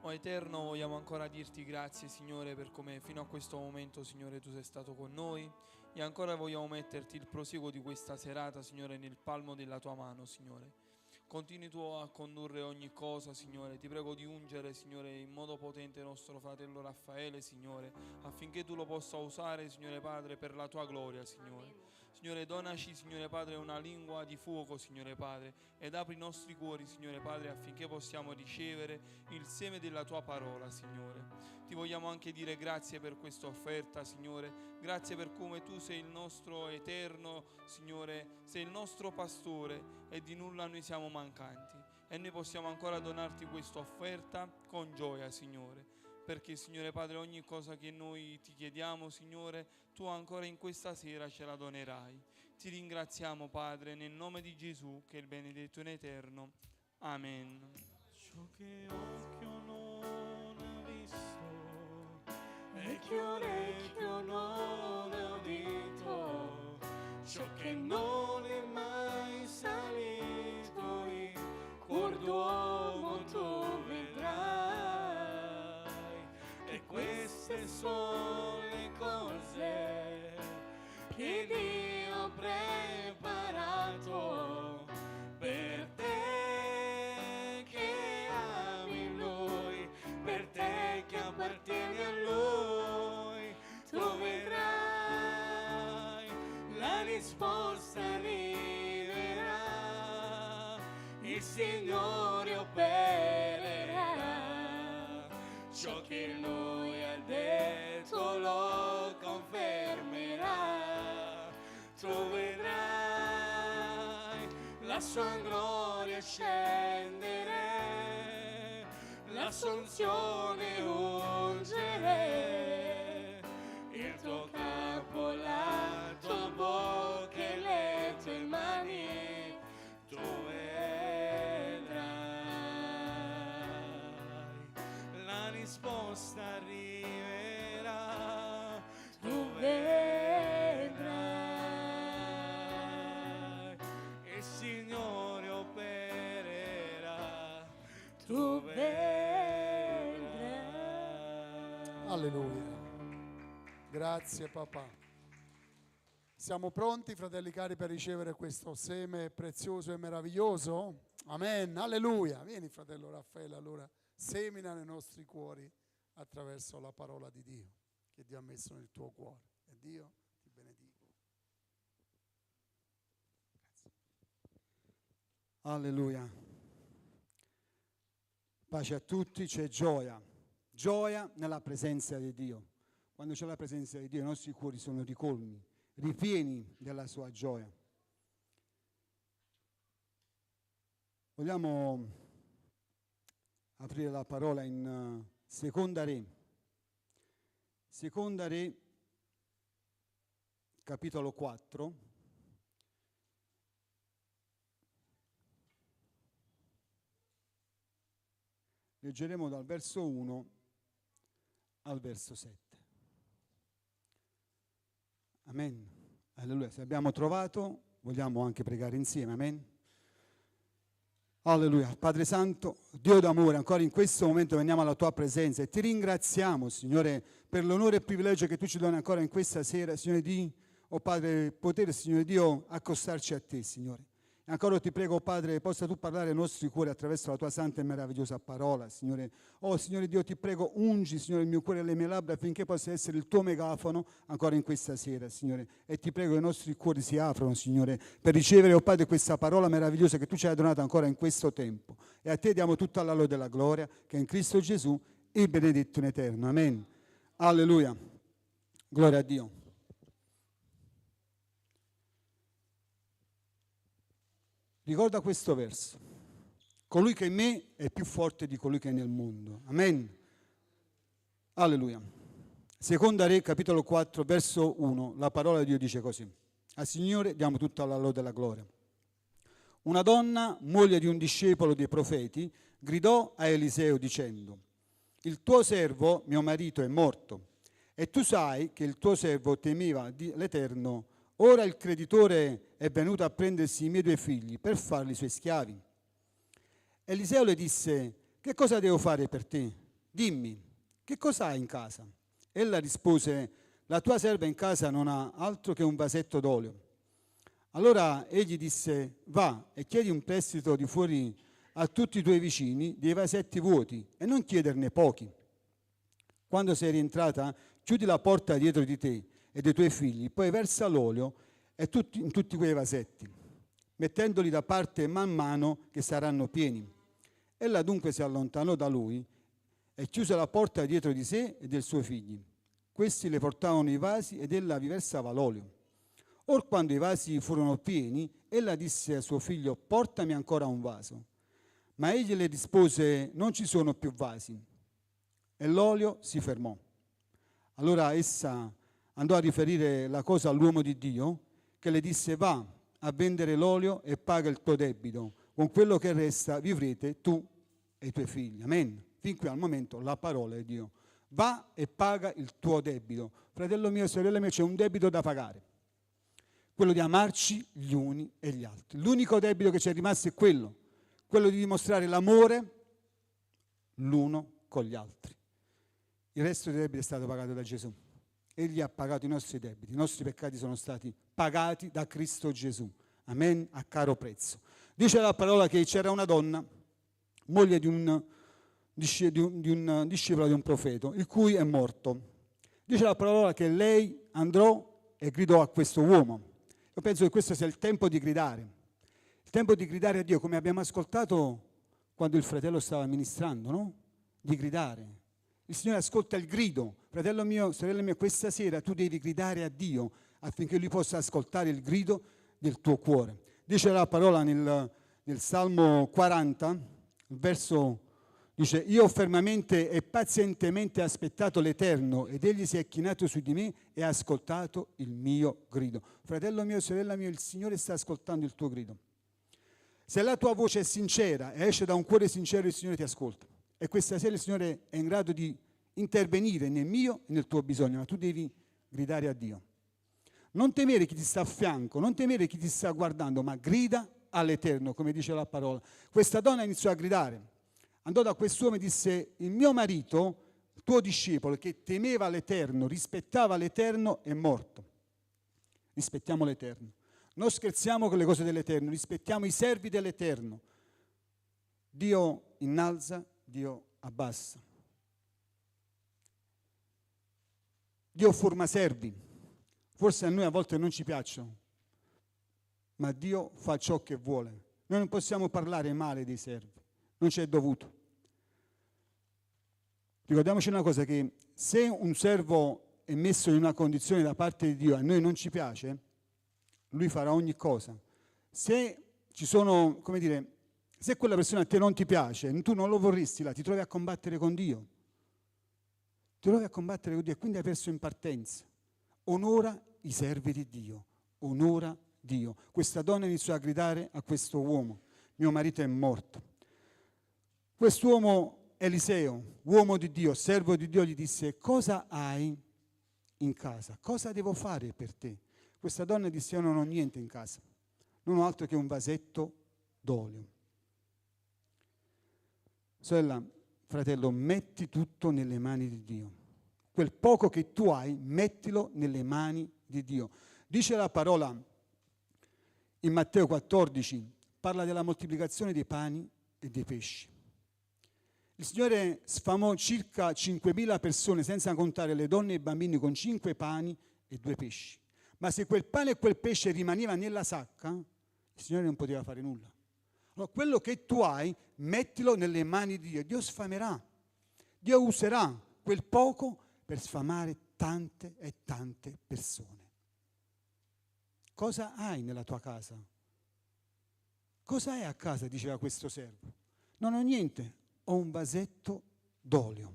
O Eterno, vogliamo ancora dirti grazie, Signore, per come fino a questo momento, Signore, tu sei stato con noi, e ancora vogliamo metterti il proseguo di questa serata, Signore, nel palmo della tua mano, Signore. Continui tu a condurre ogni cosa, Signore. Ti prego di ungere, Signore, in modo potente nostro fratello Raffaele, Signore, affinché tu lo possa usare, Signore Padre, per la tua gloria, Signore. Signore, donaci, Signore Padre, una lingua di fuoco, Signore Padre, ed apri i nostri cuori, Signore Padre, affinché possiamo ricevere il seme della tua parola, Signore. Ti vogliamo anche dire grazie per questa offerta, Signore. Grazie per come tu sei il nostro eterno, Signore, sei il nostro pastore e di nulla noi siamo mancanti. E noi possiamo ancora donarti questa offerta con gioia, Signore. Perché, Signore Padre, ogni cosa che noi ti chiediamo, Signore, tu ancora in questa sera ce la donerai. Ti ringraziamo, Padre, nel nome di Gesù, che è il benedetto in eterno. Amen. Ciò che occhio non ha visto e che orecchio non ha udito, ciò che non è mai salito in cuor d'uomo tu vedrai, e queste sono le cose che appartieni a Lui, troverai la risposta arriverà, il Signore opererà, ciò che Lui ha detto lo confermerà, tu vedrai la sua gloria scendere, l'assunzione ungere, il tuo capo, la tua bocca e le tue mani, tu vedrai, la risposta arriverà, tu vedrai, il Signore opererà, tu vedrai. Alleluia. Grazie papà. Siamo pronti, fratelli cari, per ricevere questo seme prezioso e meraviglioso? Amen. Alleluia. Vieni, fratello Raffaele, allora semina nei nostri cuori attraverso la parola di Dio che Dio ha messo nel tuo cuore. E Dio ti benedica. Grazie. Alleluia. Pace a tutti, c'è gioia. Gioia nella presenza di Dio. Quando c'è la presenza di Dio i nostri cuori sono ricolmi, ripieni della sua gioia. Vogliamo aprire la parola in Seconda Re. Seconda Re, capitolo 4. Leggeremo dal verso 1 al verso 7. Amen. Alleluia. Se abbiamo trovato, vogliamo anche pregare insieme. Amen. Alleluia. Padre Santo, Dio d'amore, ancora in questo momento veniamo alla tua presenza e ti ringraziamo, Signore, per l'onore e il privilegio che tu ci doni ancora in questa sera, Signore, di, oh Padre, poter, Signore Dio, accostarci a te, Signore. E ancora ti prego, Padre, possa tu parlare ai nostri cuori attraverso la tua santa e meravigliosa parola, Signore. Oh, Signore Dio, ti prego, ungi, Signore, il mio cuore e le mie labbra affinché possa essere il tuo megafono ancora in questa sera, Signore. E ti prego che i nostri cuori si aprono, Signore, per ricevere, oh Padre, questa parola meravigliosa che tu ci hai donato ancora in questo tempo. E a te diamo tutta la lode e la gloria, che è in Cristo Gesù, il benedetto in eterno. Amen. Alleluia. Gloria a Dio. Ricorda questo verso: colui che è in me è più forte di colui che è nel mondo. Amen. Alleluia. Seconda Re, capitolo 4, verso 1, la parola di Dio dice così: al Signore diamo tutta la lode e la gloria. Una donna, moglie di un discepolo dei profeti, gridò a Eliseo dicendo: il tuo servo, mio marito, è morto, e tu sai che il tuo servo temeva l'Eterno. Ora il creditore è venuto a prendersi i miei 2 figli per farli suoi schiavi. Eliseo le disse: che cosa devo fare per te? Dimmi, che cosa hai in casa? Ella rispose: la tua serva in casa non ha altro che un vasetto d'olio. Allora egli disse: va e chiedi un prestito di fuori a tutti i tuoi vicini dei vasetti vuoti e non chiederne pochi. Quando sei rientrata, chiudi la porta dietro di te e dei tuoi figli, poi versa l'olio in tutti quei vasetti, mettendoli da parte man mano che saranno pieni. Ella dunque si allontanò da lui e chiuse la porta dietro di sé e dei suoi figli. Questi le portavano i vasi ed ella vi versava l'olio. Or quando i vasi furono pieni, ella disse a suo figlio: portami ancora un vaso. Ma egli le rispose: non ci sono più vasi. E l'olio si fermò. Allora essa andò a riferire la cosa all'uomo di Dio, che le disse: va a vendere l'olio e paga il tuo debito, con quello che resta vivrete tu e i tuoi figli. Amen. Fin qui al momento la parola di Dio. Va e paga il tuo debito. Fratello mio e sorella mia, c'è un debito da pagare, quello di amarci gli uni e gli altri. L'unico debito che ci è rimasto è quello di dimostrare l'amore l'uno con gli altri. Il resto dei debiti è stato pagato da Gesù. Egli ha pagato i nostri debiti, i nostri peccati sono stati pagati da Cristo Gesù. Amen, a caro prezzo. Dice la parola che c'era una donna, moglie di un di un discepolo di un profeta, il cui è morto. Dice la parola che lei andò e gridò a questo uomo. Io penso che questo sia il tempo di gridare a Dio, come abbiamo ascoltato quando il fratello stava ministrando, no? Di gridare. Il Signore ascolta il grido. Fratello mio, sorella mia, questa sera tu devi gridare a Dio affinché Lui possa ascoltare il grido del tuo cuore. Dice la parola nel Salmo 40, il verso dice: io ho fermamente e pazientemente aspettato l'Eterno ed Egli si è chinato su di me e ha ascoltato il mio grido. Fratello mio, sorella mia, il Signore sta ascoltando il tuo grido. Se la tua voce è sincera e esce da un cuore sincero, il Signore ti ascolta. E questa sera il Signore è in grado di intervenire nel mio e nel tuo bisogno, ma tu devi gridare a Dio. Non temere chi ti sta a fianco, non temere chi ti sta guardando, ma grida all'Eterno, come dice la parola. Questa donna iniziò a gridare. Andò da quest'uomo e disse: il mio marito, il tuo discepolo, che temeva l'Eterno, rispettava l'Eterno, è morto. Rispettiamo l'Eterno. Non scherziamo con le cose dell'Eterno, rispettiamo i servi dell'Eterno. Dio innalza, Dio abbassa. Dio forma servi. Forse a noi a volte non ci piacciono, ma Dio fa ciò che vuole. Noi non possiamo parlare male dei servi, non ci è dovuto. Ricordiamoci una cosa, che se un servo è messo in una condizione da parte di Dio e a noi non ci piace, Lui farà ogni cosa. Se ci sono, come dire, se quella persona a te non ti piace, tu non lo vorresti là, ti trovi a combattere con Dio. Ti trovi a combattere con Dio e quindi hai perso in partenza. Onora i servi di Dio, onora Dio. Questa donna iniziò a gridare a questo uomo: mio marito è morto. Quest'uomo, Eliseo, uomo di Dio, servo di Dio, gli disse: cosa hai in casa? Cosa devo fare per te? Questa donna disse: io non ho niente in casa, non ho altro che un vasetto d'olio. Sorella, fratello, metti tutto nelle mani di Dio. Quel poco che tu hai, mettilo nelle mani di Dio. Dice la parola in Matteo 14, parla della moltiplicazione dei pani e dei pesci. Il Signore sfamò circa 5.000 persone, senza contare le donne e i bambini, con 5 pani e 2 pesci. Ma se quel pane e quel pesce rimaneva nella sacca, il Signore non poteva fare nulla. Allora, quello che tu hai, mettilo nelle mani di Dio. Dio sfamerà. Dio userà quel poco per sfamare tante e tante persone. Cosa hai nella tua casa? Cosa hai a casa? Diceva questo servo. Non ho niente, ho un vasetto d'olio.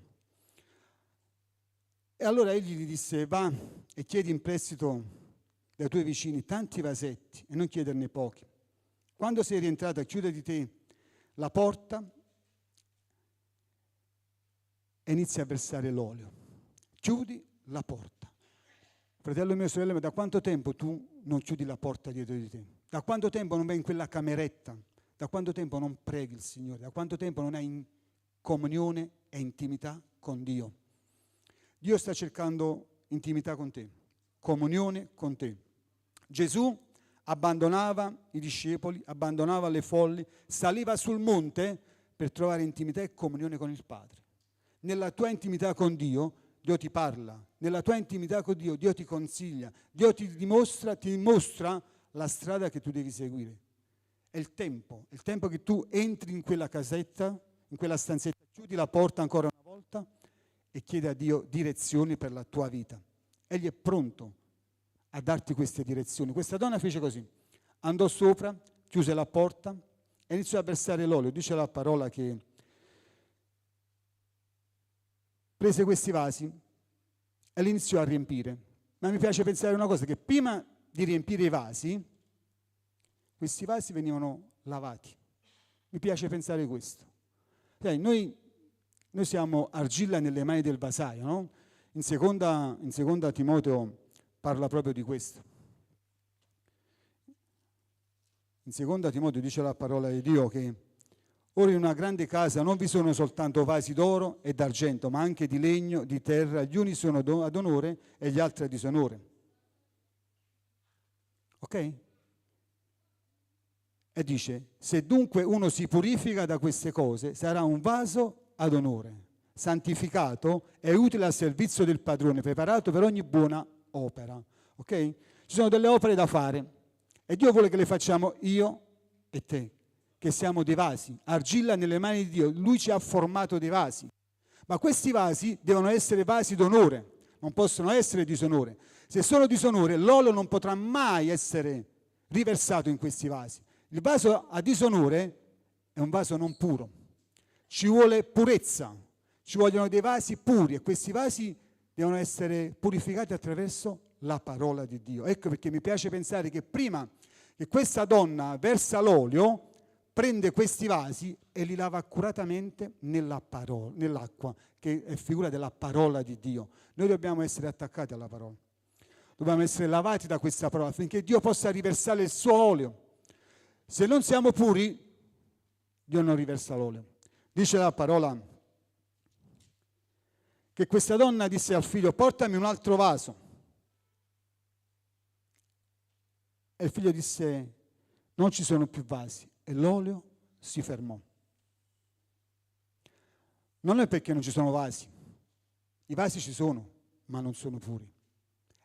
E allora egli gli disse: va e chiedi in prestito dai tuoi vicini tanti vasetti e non chiederne pochi. Quando sei rientrata, chiude di te la porta e inizia a versare l'olio. Chiudi la porta. Fratello mio, sorella mia, da quanto tempo tu non chiudi la porta dietro di te? Da quanto tempo non vai in quella cameretta? Da quanto tempo non preghi il Signore? Da quanto tempo non hai in comunione e intimità con Dio? Dio sta cercando intimità con te, comunione con te. Gesù abbandonava i discepoli, abbandonava le folli, saliva sul monte per trovare intimità e comunione con il Padre. Nella tua intimità con Dio, Dio ti parla. Nella tua intimità con Dio, Dio ti consiglia. Dio ti mostra la strada che tu devi seguire. È il tempo che tu entri in quella casetta, in quella stanzetta, chiudi la porta ancora una volta e chiedi a Dio direzioni per la tua vita. Egli è pronto a darti queste direzioni. Questa donna fece così. Andò sopra, chiuse la porta e iniziò a versare l'olio. Dice la parola che prese questi vasi e li iniziò a riempire. Ma mi piace pensare una cosa, che prima di riempire i vasi, questi vasi venivano lavati. Mi piace pensare questo. Noi siamo argilla nelle mani del vasaio, no? In seconda Timoteo parla proprio di questo. In seconda Timoteo dice la parola di Dio che ora in una grande casa non vi sono soltanto vasi d'oro e d'argento, ma anche di legno, di terra, gli uni sono ad onore e gli altri a disonore. Ok? E dice: se dunque uno si purifica da queste cose, sarà un vaso ad onore, santificato e utile al servizio del padrone, preparato per ogni buona opera. Ok? Ci sono delle opere da fare e Dio vuole che le facciamo io e te, che siamo dei vasi, argilla nelle mani di Dio. Lui ci ha formato dei vasi, ma questi vasi devono essere vasi d'onore, non possono essere disonore. Se sono disonore, l'olio non potrà mai essere riversato in questi vasi. Il vaso a disonore è un vaso non puro. Ci vuole purezza, ci vogliono dei vasi puri e questi vasi devono essere purificati attraverso la parola di Dio. Ecco perché mi piace pensare che prima che questa donna versa l'olio, prende questi vasi e li lava accuratamente nell'acqua, che è figura della parola di Dio. Noi dobbiamo essere attaccati alla parola. Dobbiamo essere lavati da questa parola affinché Dio possa riversare il suo olio. Se non siamo puri, Dio non riversa l'olio. Dice la parola che questa donna disse al figlio: portami un altro vaso. E il figlio disse: non ci sono più vasi. E l'olio si fermò. Non è perché non ci sono vasi. I vasi ci sono, ma non sono puri.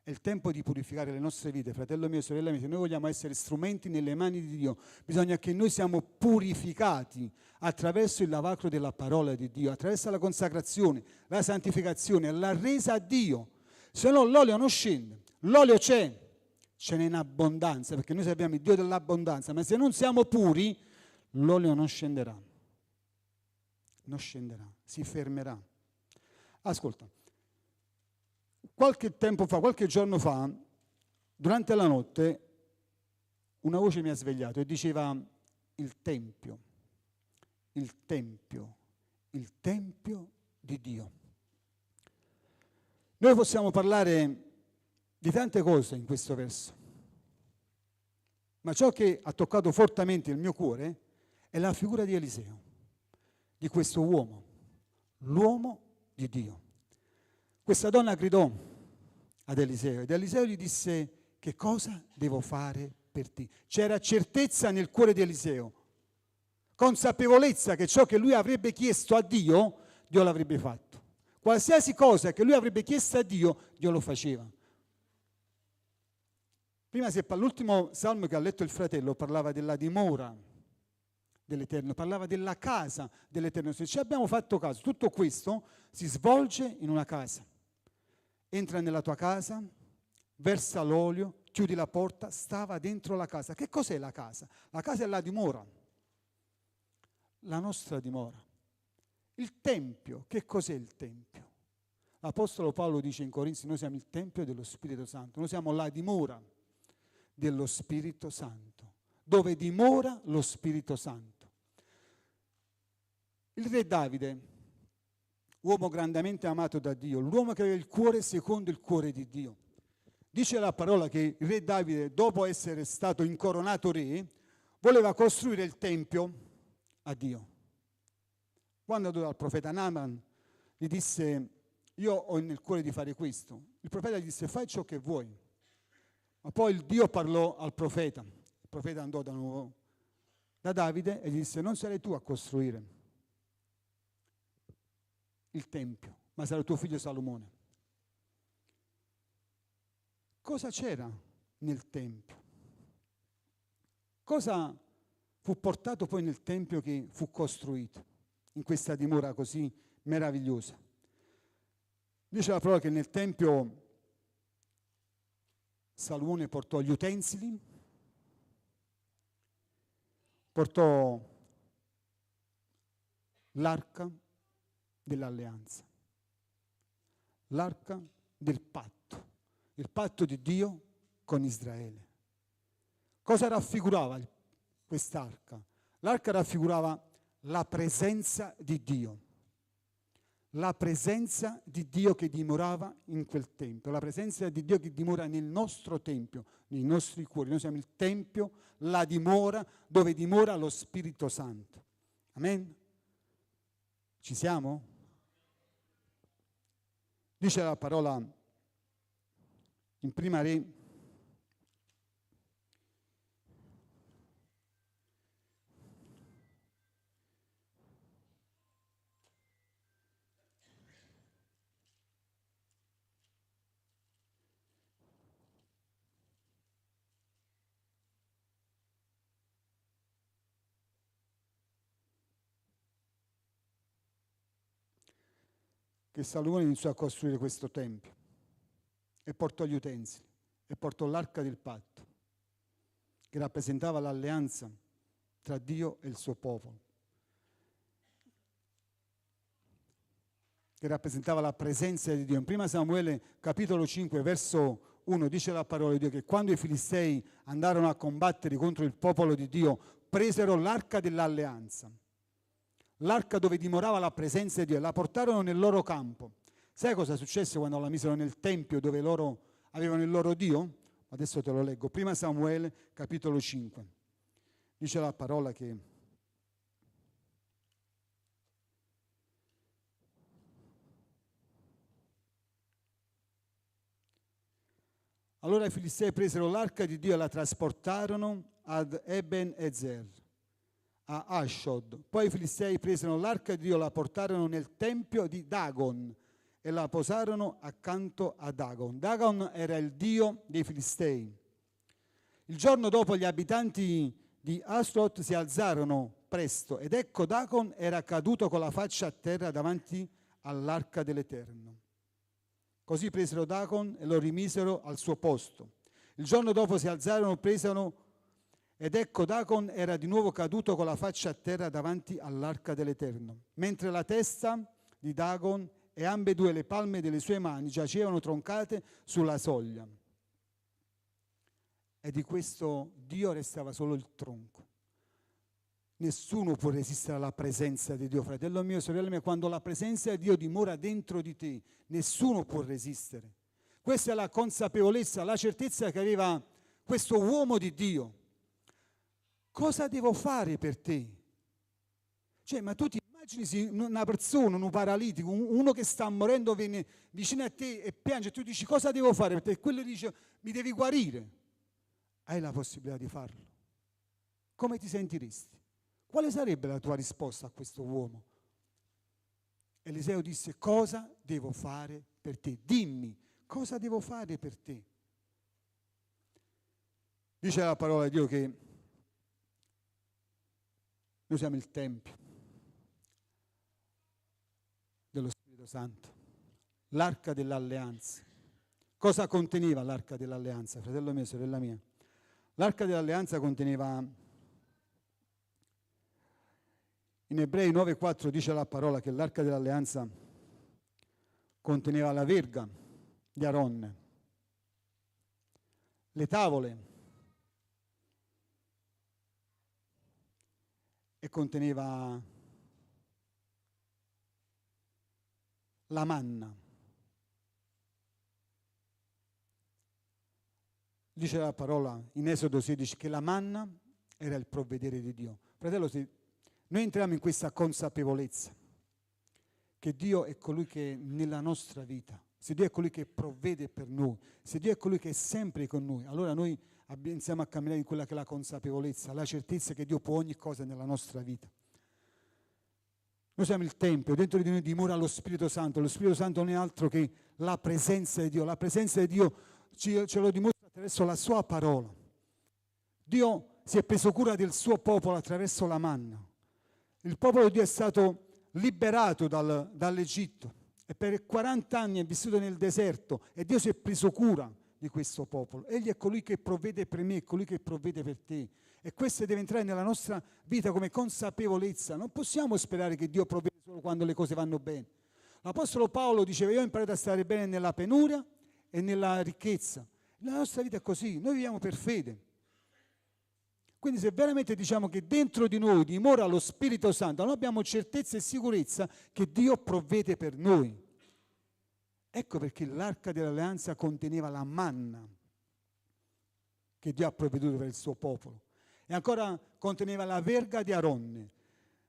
È il tempo di purificare le nostre vite, fratello mio, sorella mia. Se noi vogliamo essere strumenti nelle mani di Dio, bisogna che noi siamo purificati attraverso il lavacro della parola di Dio, attraverso la consacrazione, la santificazione, la resa a Dio. Se no l'olio non scende. L'olio c'è, ce n'è in abbondanza, perché noi sappiamo il Dio dell'abbondanza, ma se non siamo puri, l'olio non scenderà. Non scenderà, si fermerà. Ascolta. Qualche tempo fa, qualche giorno fa, durante la notte, una voce mi ha svegliato e diceva: il tempio di Dio. Noi possiamo parlare di tante cose in questo verso, ma ciò che ha toccato fortemente il mio cuore è la figura di Eliseo, di questo uomo, l'uomo di Dio. Questa donna gridò ad Eliseo ed Eliseo gli disse: che cosa devo fare per te? C'era certezza nel cuore di Eliseo, consapevolezza che ciò che lui avrebbe chiesto a Dio, Dio l'avrebbe fatto. Qualsiasi cosa che lui avrebbe chiesto a Dio, Dio lo faceva. Prima l'ultimo salmo che ha letto il fratello parlava della dimora dell'Eterno, parlava della casa dell'Eterno. Se ci abbiamo fatto caso, tutto questo si svolge in una casa. Entra nella tua casa, versa l'olio, chiudi la porta, stava dentro la casa. Che cos'è la casa? La casa è la dimora, la nostra dimora. Il Tempio, che cos'è il Tempio? L'Apostolo Paolo dice in Corinzi: noi siamo il Tempio dello Spirito Santo, noi siamo la dimora dello Spirito Santo, dove dimora lo Spirito Santo. Il re Davide, uomo grandemente amato da Dio, l'uomo che aveva il cuore secondo il cuore di Dio. Dice la parola che il re Davide, dopo essere stato incoronato re, voleva costruire il Tempio a Dio. Quando andò dal profeta Naaman, gli disse: io ho nel cuore di fare questo. Il profeta gli disse: fai ciò che vuoi. Ma poi il Dio parlò al profeta. Il profeta andò da nuovo da Davide e gli disse: non sarai tu a costruire il Tempio, ma sarà tuo figlio Salomone. Cosa c'era nel Tempio? Cosa fu portato poi nel Tempio che fu costruito, in questa dimora così meravigliosa? Dice la parola che nel Tempio Salomone portò gli utensili, portò l'arca dell'alleanza, l'arca del patto, il patto di Dio con Israele. Cosa raffigurava quest'arca? L'arca raffigurava la presenza di Dio. La presenza di Dio che dimorava in quel tempio, la presenza di Dio che dimora nel nostro tempio, nei nostri cuori. Noi siamo il tempio, la dimora dove dimora lo Spirito Santo. Amen? Ci siamo? Dice la parola in Prima Re, che Salomone iniziò a costruire questo tempio e portò gli utensili e portò l'arca del patto, che rappresentava l'alleanza tra Dio e il suo popolo, che rappresentava la presenza di Dio. In 1 Samuele capitolo 5 verso 1 dice la parola di Dio che quando i Filistei andarono a combattere contro il popolo di Dio, presero l'arca dell'alleanza, l'arca dove dimorava la presenza di Dio, la portarono nel loro campo. Sai cosa successe quando la misero nel tempio dove loro avevano il loro Dio? Adesso te lo leggo. 1 Samuele capitolo 5. Dice la parola che allora i Filistei presero l'arca di Dio e la trasportarono ad Eben Ezer, a Ashdod. Poi i Filistei presero l'arca di Dio e la portarono nel tempio di Dagon e la posarono accanto a Dagon. Dagon era il dio dei Filistei. Il giorno dopo gli abitanti di Ashdod si alzarono presto ed ecco Dagon era caduto con la faccia a terra davanti all'arca dell'Eterno. Così presero Dagon e lo rimisero al suo posto. Il giorno dopo si alzarono, presero ed ecco Dagon era di nuovo caduto con la faccia a terra davanti all'arca dell'Eterno, mentre la testa di Dagon e ambedue le palme delle sue mani giacevano troncate sulla soglia. E di questo Dio restava solo il tronco. Nessuno può resistere alla presenza di Dio, fratello mio, sorella mia, quando la presenza di Dio dimora dentro di te, nessuno può resistere. Questa è la consapevolezza, la certezza che aveva questo uomo di Dio. Cosa devo fare per te? Cioè, ma tu ti immagini una persona, un paralitico, uno che sta morendo viene vicino a te e piange, e tu dici cosa devo fare per te? E quello dice mi devi guarire. Hai la possibilità di farlo. Come ti sentiresti? Quale sarebbe la tua risposta a questo uomo? Eliseo disse cosa devo fare per te? Dimmi cosa devo fare per te? Dice la parola di Dio che noi siamo il Tempio dello Spirito Santo, l'arca dell'alleanza. Cosa conteneva l'arca dell'alleanza, fratello mio, sorella mia? L'arca dell'alleanza conteneva, in Ebrei 9,4 dice la parola che l'arca dell'alleanza conteneva la verga di Aronne, le tavole e conteneva la manna. Dice la parola in Esodo 16 che la manna era il provvedere di Dio. Fratello, se noi entriamo in questa consapevolezza che Dio è colui che nella nostra vita, se Dio è colui che provvede per noi, se Dio è colui che è sempre con noi, allora noi iniziamo a camminare in quella che è la consapevolezza, la certezza che Dio può ogni cosa nella nostra vita. Noi siamo il Tempio, dentro di noi dimora lo Spirito Santo. Lo Spirito Santo non è altro che la presenza di Dio. La presenza di Dio ce lo dimostra attraverso la sua parola. Dio si è preso cura del suo popolo attraverso la manna. Il popolo di Dio è stato liberato dall'Egitto e per 40 anni è vissuto nel deserto e Dio si è preso cura di questo popolo. Egli è colui che provvede per me, è colui che provvede per te. E questo deve entrare nella nostra vita come consapevolezza. Non possiamo sperare che Dio provvede solo quando le cose vanno bene. L'Apostolo Paolo diceva: io ho imparato a stare bene nella penuria e nella ricchezza. La nostra vita è così, noi viviamo per fede. Quindi se veramente diciamo che dentro di noi dimora lo Spirito Santo, noi abbiamo certezza e sicurezza che Dio provvede per noi. Ecco perché l'arca dell'alleanza conteneva la manna che Dio ha provveduto per il suo popolo. E ancora conteneva la verga di Aronne.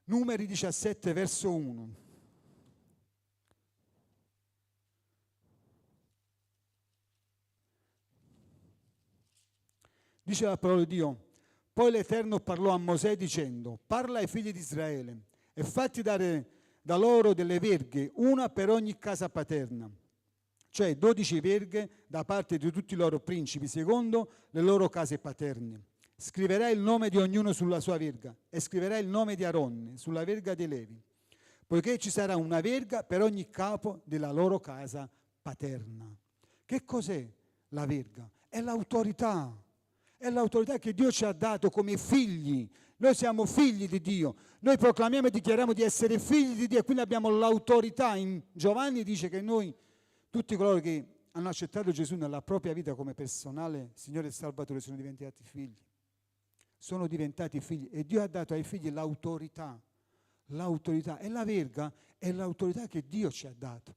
Numeri 17 verso 1. Dice la parola di Dio: poi l'Eterno parlò a Mosè dicendo: parla ai figli di Israele e fatti dare da loro delle verghe, una per ogni casa paterna, cioè 12 verghe da parte di tutti i loro principi, secondo le loro case paterne. Scriverai il nome di ognuno sulla sua verga e scriverai il nome di Aronne sulla verga dei Levi. poiché ci sarà una verga per ogni capo della loro casa paterna. Che cos'è la verga? È l'autorità. È l'autorità che Dio ci ha dato come figli. Noi siamo figli di Dio. Noi proclamiamo e dichiariamo di essere figli di Dio e quindi abbiamo l'autorità. In Giovanni dice che noi, tutti coloro che hanno accettato Gesù nella propria vita come personale Signore e Salvatore, sono diventati figli. Sono diventati figli e Dio ha dato ai figli l'autorità. L'autorità. E la verga è l'autorità che Dio ci ha dato.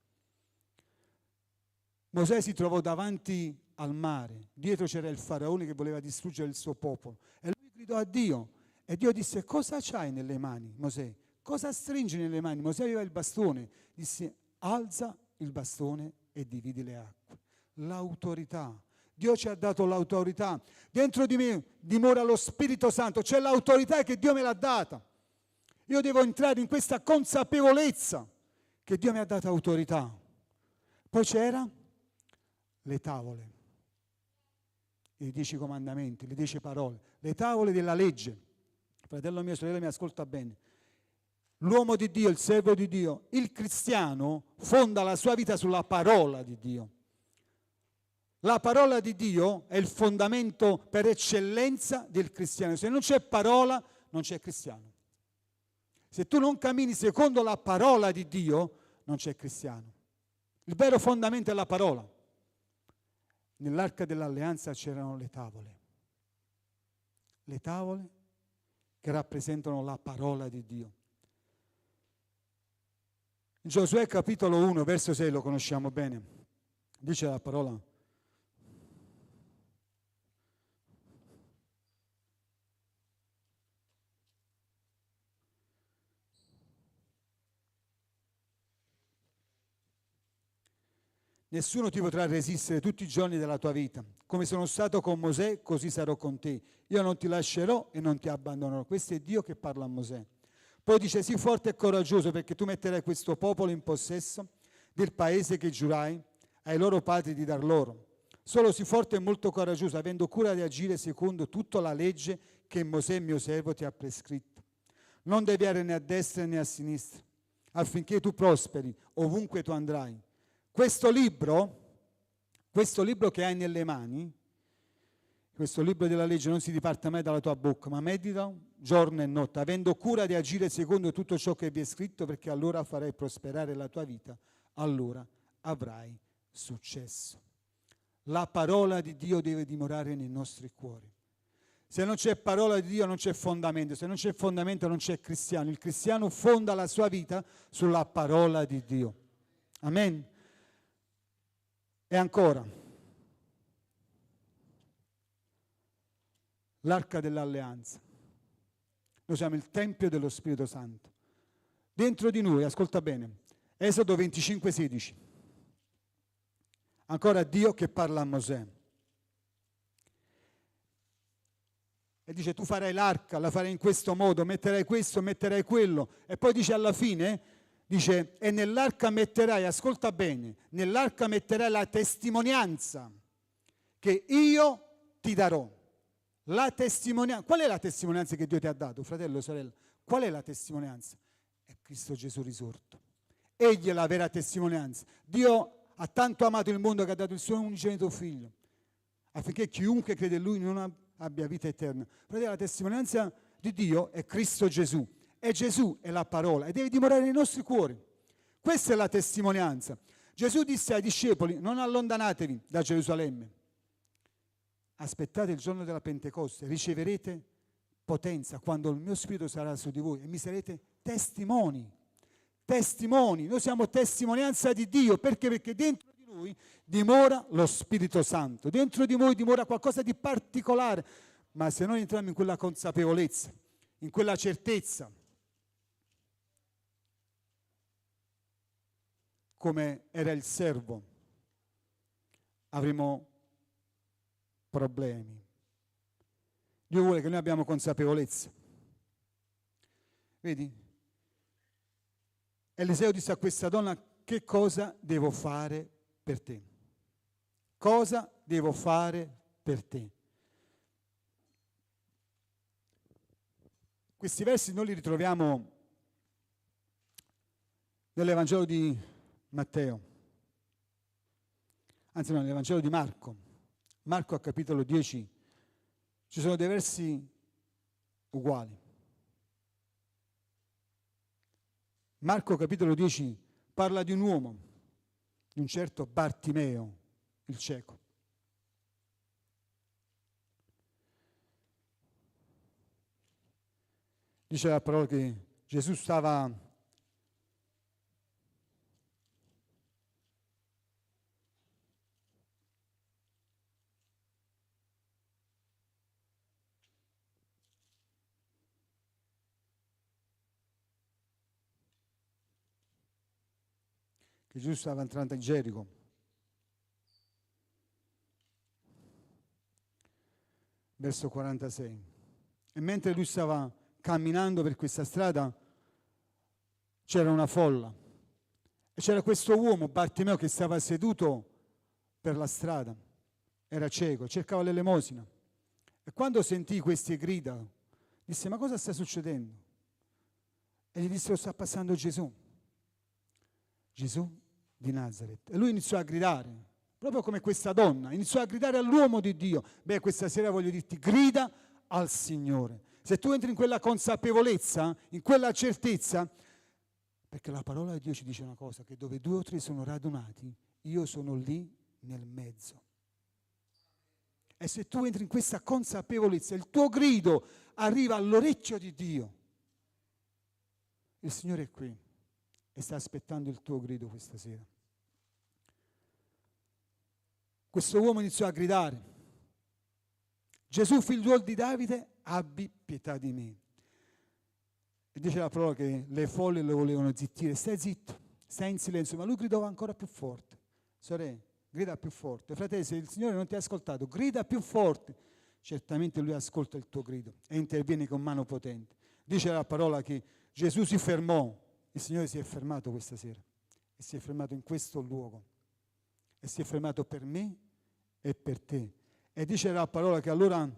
Mosè si trovò davanti al mare, dietro c'era il faraone che voleva distruggere il suo popolo e lui gridò a Dio e Dio disse: cosa c'hai nelle mani, Mosè? Cosa stringi nelle mani? Mosè aveva il bastone, disse: alza il bastone e dividi le acque. L'autorità. Dio ci ha dato l'autorità. Dentro di me dimora lo Spirito Santo, c'è l'autorità che Dio me l'ha data. Io devo entrare in questa consapevolezza che Dio mi ha dato autorità. Poi c'era le tavole, i 10 comandamenti, le 10 parole, le tavole della legge. Fratello mio, sorella, mi ascolta bene. L'uomo di Dio, il servo di Dio, il cristiano fonda la sua vita sulla parola di Dio. La parola di Dio è il fondamento per eccellenza del cristiano. Se non c'è parola, non c'è cristiano. Se tu non cammini secondo la parola di Dio, non c'è cristiano. Il vero fondamento è la parola. Nell'arca dell'alleanza c'erano le tavole che rappresentano la parola di Dio. In Giosuè capitolo 1, verso 6, lo conosciamo bene, dice la parola: nessuno ti potrà resistere tutti i giorni della tua vita. Come sono stato con Mosè, così sarò con te. Io non ti lascerò e non ti abbandonerò. Questo è Dio che parla a Mosè. Poi dice: sii forte e coraggioso, perché tu metterai questo popolo in possesso del paese che giurai ai loro padri di dar loro. Solo sii forte e molto coraggioso, avendo cura di agire secondo tutta la legge che Mosè, mio servo, ti ha prescritto. Non deviare né a destra né a sinistra, affinché tu prosperi ovunque tu andrai. Questo libro che hai nelle mani, questo libro della legge, non si diparta mai dalla tua bocca, ma medita giorno e notte, avendo cura di agire secondo tutto ciò che vi è scritto, perché allora farai prosperare la tua vita, allora avrai successo. La parola di Dio deve dimorare nei nostri cuori. Se non c'è parola di Dio non c'è fondamento, se non c'è fondamento non c'è cristiano. Il cristiano fonda la sua vita sulla parola di Dio. Amen. E ancora, l'arca dell'alleanza. Noi siamo il Tempio dello Spirito Santo. Dentro di noi, ascolta bene, Esodo 25,16. Ancora Dio che parla a Mosè. E dice: tu farai l'arca, la farai in questo modo, metterai questo, metterai quello. E poi dice alla fine, dice: e nell'arca metterai, ascolta bene, nell'arca metterai la testimonianza che io ti darò. La testimonianza. Qual è la testimonianza che Dio ti ha dato, fratello e sorella? Qual è la testimonianza? È Cristo Gesù risorto. Egli è la vera testimonianza. Dio ha tanto amato il mondo che ha dato il suo unigenito figlio, affinché chiunque crede in lui non abbia vita eterna. Fratello, la testimonianza di Dio è Cristo Gesù. E Gesù è la parola e deve dimorare nei nostri cuori. Questa è la testimonianza. Gesù disse ai discepoli: non allontanatevi da Gerusalemme, aspettate il giorno della Pentecoste, riceverete potenza quando il mio spirito sarà su di voi e mi sarete testimoni. Testimoni, noi siamo testimonianza di Dio. Perché? Perché dentro di noi dimora lo Spirito Santo, dentro di noi dimora qualcosa di particolare, ma se noi entriamo in quella consapevolezza, in quella certezza, come era il servo, avremo problemi. Dio vuole che noi abbiamo consapevolezza. Vedi? Eliseo disse a questa donna: che cosa devo fare per te? Cosa devo fare per te? Questi versi noi li ritroviamo nell'Evangelo di Matteo, anzi no, nell'Evangelo di Marco. Marco, a capitolo 10, ci sono dei versi uguali. Marco, capitolo 10, parla di un uomo, di un certo Bartimeo, il cieco. Dice la parola che Gesù stava entrando in Gerico. Verso 46. E mentre lui stava camminando per questa strada c'era una folla e c'era questo uomo, Bartimeo, che stava seduto per la strada, era cieco, cercava l'elemosina. E quando sentì queste grida disse: ma cosa sta succedendo? E gli dissero: sta passando Gesù di Nazaret. E lui iniziò a gridare, proprio come questa donna, iniziò a gridare all'uomo di Dio. Beh, questa sera voglio dirti: grida al Signore. Se tu entri in quella consapevolezza, in quella certezza, perché la parola di Dio ci dice una cosa, che dove 2 o 3 sono radunati, io sono lì nel mezzo. E se tu entri in questa consapevolezza, il tuo grido arriva all'orecchio di Dio. Il Signore è qui e sta aspettando il tuo grido questa sera. Questo uomo iniziò a gridare: Gesù, figliuolo di Davide, abbi pietà di me. E dice la parola che le folle lo volevano zittire: stai zitto, stai in silenzio. Ma lui gridava ancora più forte: sorelle, grida più forte. Fratello, se il Signore non ti ha ascoltato, grida più forte. Certamente lui ascolta il tuo grido e interviene con mano potente. Dice la parola che Gesù si fermò. Il Signore si è fermato questa sera e si è fermato in questo luogo e si è fermato per me e per te. E dice la parola che allora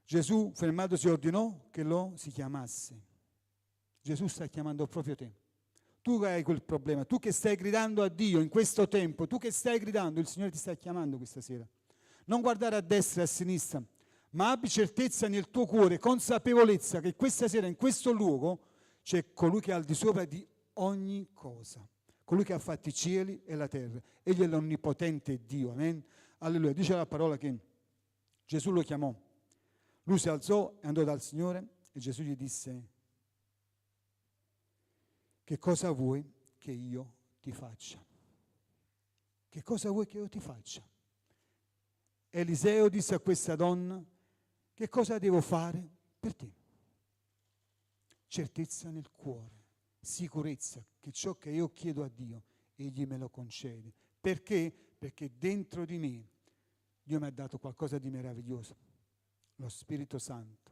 Gesù, fermatosi, ordinò che lo si chiamasse. Gesù sta chiamando proprio te. Tu che hai quel problema, tu che stai gridando a Dio in questo tempo, tu che stai gridando, il Signore ti sta chiamando questa sera. Non guardare a destra e a sinistra, ma abbi certezza nel tuo cuore, consapevolezza che questa sera in questo luogo c'è colui che è al di sopra di ogni cosa, colui che ha fatto i cieli e la terra. Egli è l'onnipotente Dio, amen. Alleluia. Dice la parola che Gesù lo chiamò. Lui si alzò e andò dal Signore e Gesù gli disse: che cosa vuoi che io ti faccia? Che cosa vuoi che io ti faccia? Eliseo disse a questa donna: che cosa devo fare per te? Certezza nel cuore, sicurezza che ciò che io chiedo a Dio, Egli me lo concede. Perché? Perché dentro di me Dio mi ha dato qualcosa di meraviglioso, lo Spirito Santo.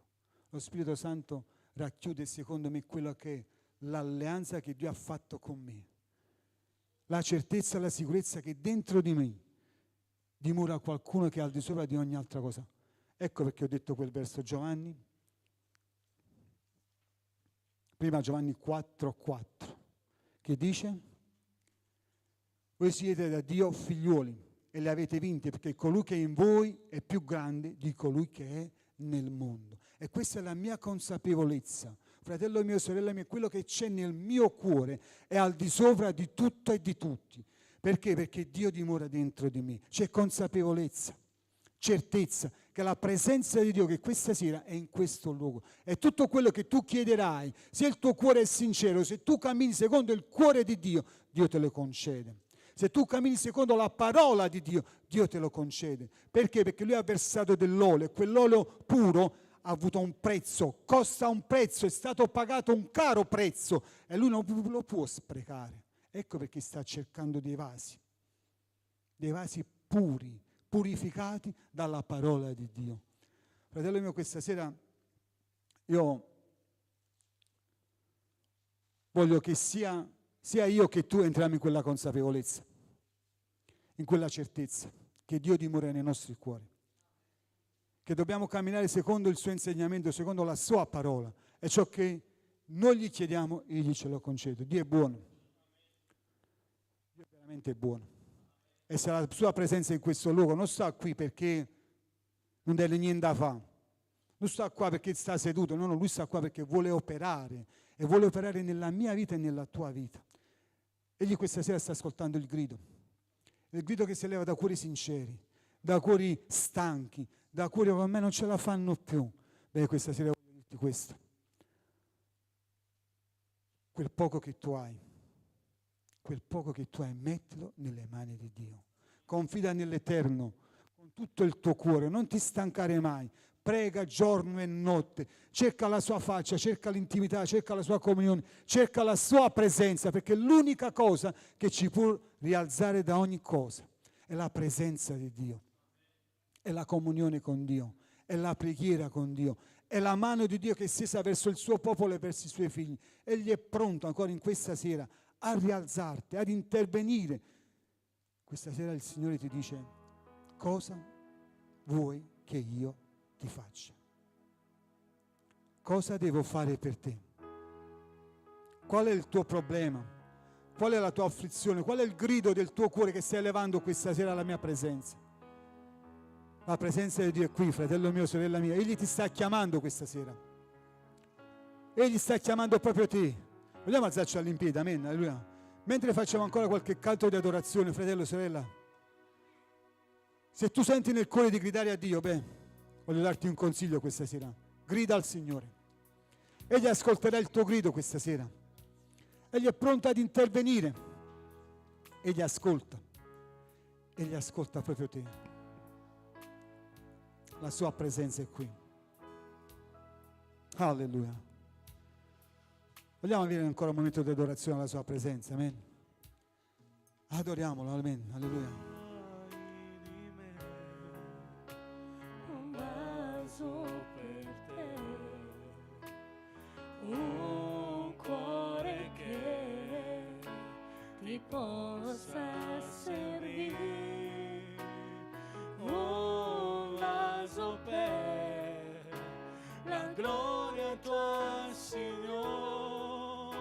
Lo Spirito Santo racchiude secondo me quello che è l'alleanza che Dio ha fatto con me, la certezza e la sicurezza che dentro di me dimora qualcuno che è al di sopra di ogni altra cosa. Ecco perché ho detto quel verso Giovanni, prima Giovanni 4,4, che dice: voi siete da Dio figliuoli e li avete vinti, perché colui che è in voi è più grande di colui che è nel mondo. E questa è la mia consapevolezza. Fratello mio, sorella mia, quello che c'è nel mio cuore è al di sopra di tutto e di tutti. Perché? Perché Dio dimora dentro di me. C'è consapevolezza, certezza che la presenza di Dio, che questa sera è in questo luogo. E tutto quello che tu chiederai, se il tuo cuore è sincero, se tu cammini secondo il cuore di Dio, Dio te lo concede. Se tu cammini secondo la parola di Dio, Dio te lo concede. Perché? Perché Lui ha versato dell'olio e quell'olio puro ha avuto un prezzo, costa un prezzo, è stato pagato un caro prezzo e Lui non lo può sprecare. Ecco perché sta cercando dei vasi puri, purificati dalla parola di Dio. Fratello mio, questa sera io voglio che sia io che tu entriamo in quella consapevolezza, in quella certezza che Dio dimora nei nostri cuori, che dobbiamo camminare secondo il suo insegnamento, secondo la sua parola, e ciò che noi gli chiediamo, egli ce lo concede. Dio è buono. veramente buono. E se la sua presenza in questo luogo non sta qui perché non deve niente da fare, non sta qua perché sta seduto, no, lui sta qua perché vuole operare, e vuole operare nella mia vita e nella tua vita. Egli questa sera sta ascoltando il grido che si leva da cuori sinceri, da cuori stanchi, da cuori che ormai non ce la fanno più. Beh, questa sera voglio dirti questo: quel poco che tu hai, mettilo nelle mani di Dio. Confida nell'Eterno con tutto il tuo cuore, non ti stancare mai. Prega giorno e notte, cerca la sua faccia, cerca l'intimità, cerca la sua comunione, cerca la sua presenza, perché l'unica cosa che ci può rialzare da ogni cosa è la presenza di Dio, è la comunione con Dio, è la preghiera con Dio, è la mano di Dio che è stesa verso il suo popolo e verso i suoi figli. Egli è pronto ancora in questa sera a rialzarti, ad intervenire. Questa sera il Signore ti dice: cosa vuoi che io ti faccia? Cosa devo fare per te? Qual è il tuo problema? Qual è la tua afflizione? Qual è il grido del tuo cuore che stai elevando questa sera alla mia presenza? La presenza di Dio è qui, fratello mio, sorella mia. Egli ti sta chiamando questa sera. Egli sta chiamando proprio te. Vogliamo alzarci all'impiede, amen, alleluia. Mentre facciamo ancora qualche canto di adorazione, fratello, sorella, se tu senti nel cuore di gridare a Dio, voglio darti un consiglio questa sera: grida al Signore. Egli ascolterà il tuo grido questa sera. Egli è pronto ad intervenire. Egli ascolta proprio te. La sua presenza è qui. Alleluia. Vogliamo avere ancora un momento di adorazione alla sua presenza, amen. Adoriamolo, amen, alleluia. Un vaso per te, un cuore che ti possa servire, un vaso per la gloria tua, Signore,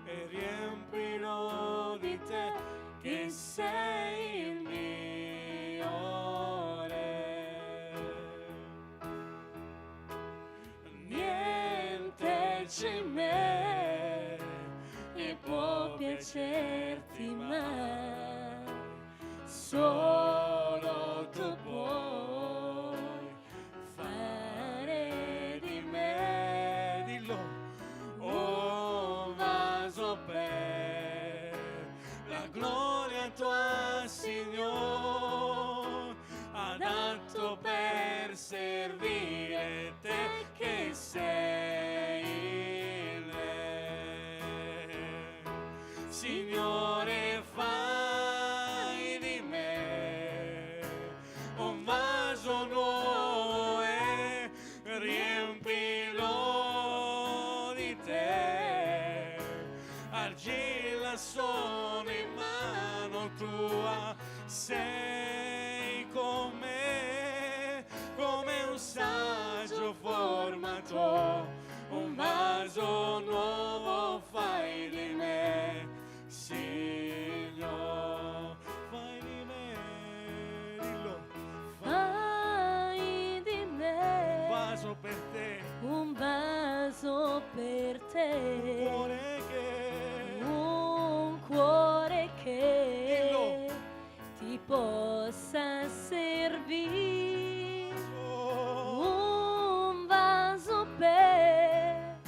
e riempilo di te che sei il mio re. Niente c'è in me e può piacerti mai, solo tu puoi fare di me, dillo, un vaso per la gloria tua, Signore, adatto per servire te che sei il re. Signore, fai di me un vaso nuovo e riempilo di te. Argilla sono in mano tua, sei con me come un saggio formato, un vaso nuovo fai di me, Signore, fai di me, dillo, Fai di me un vaso per te, un vaso per te, un cuore che un cuore che ti possa servire, un vaso per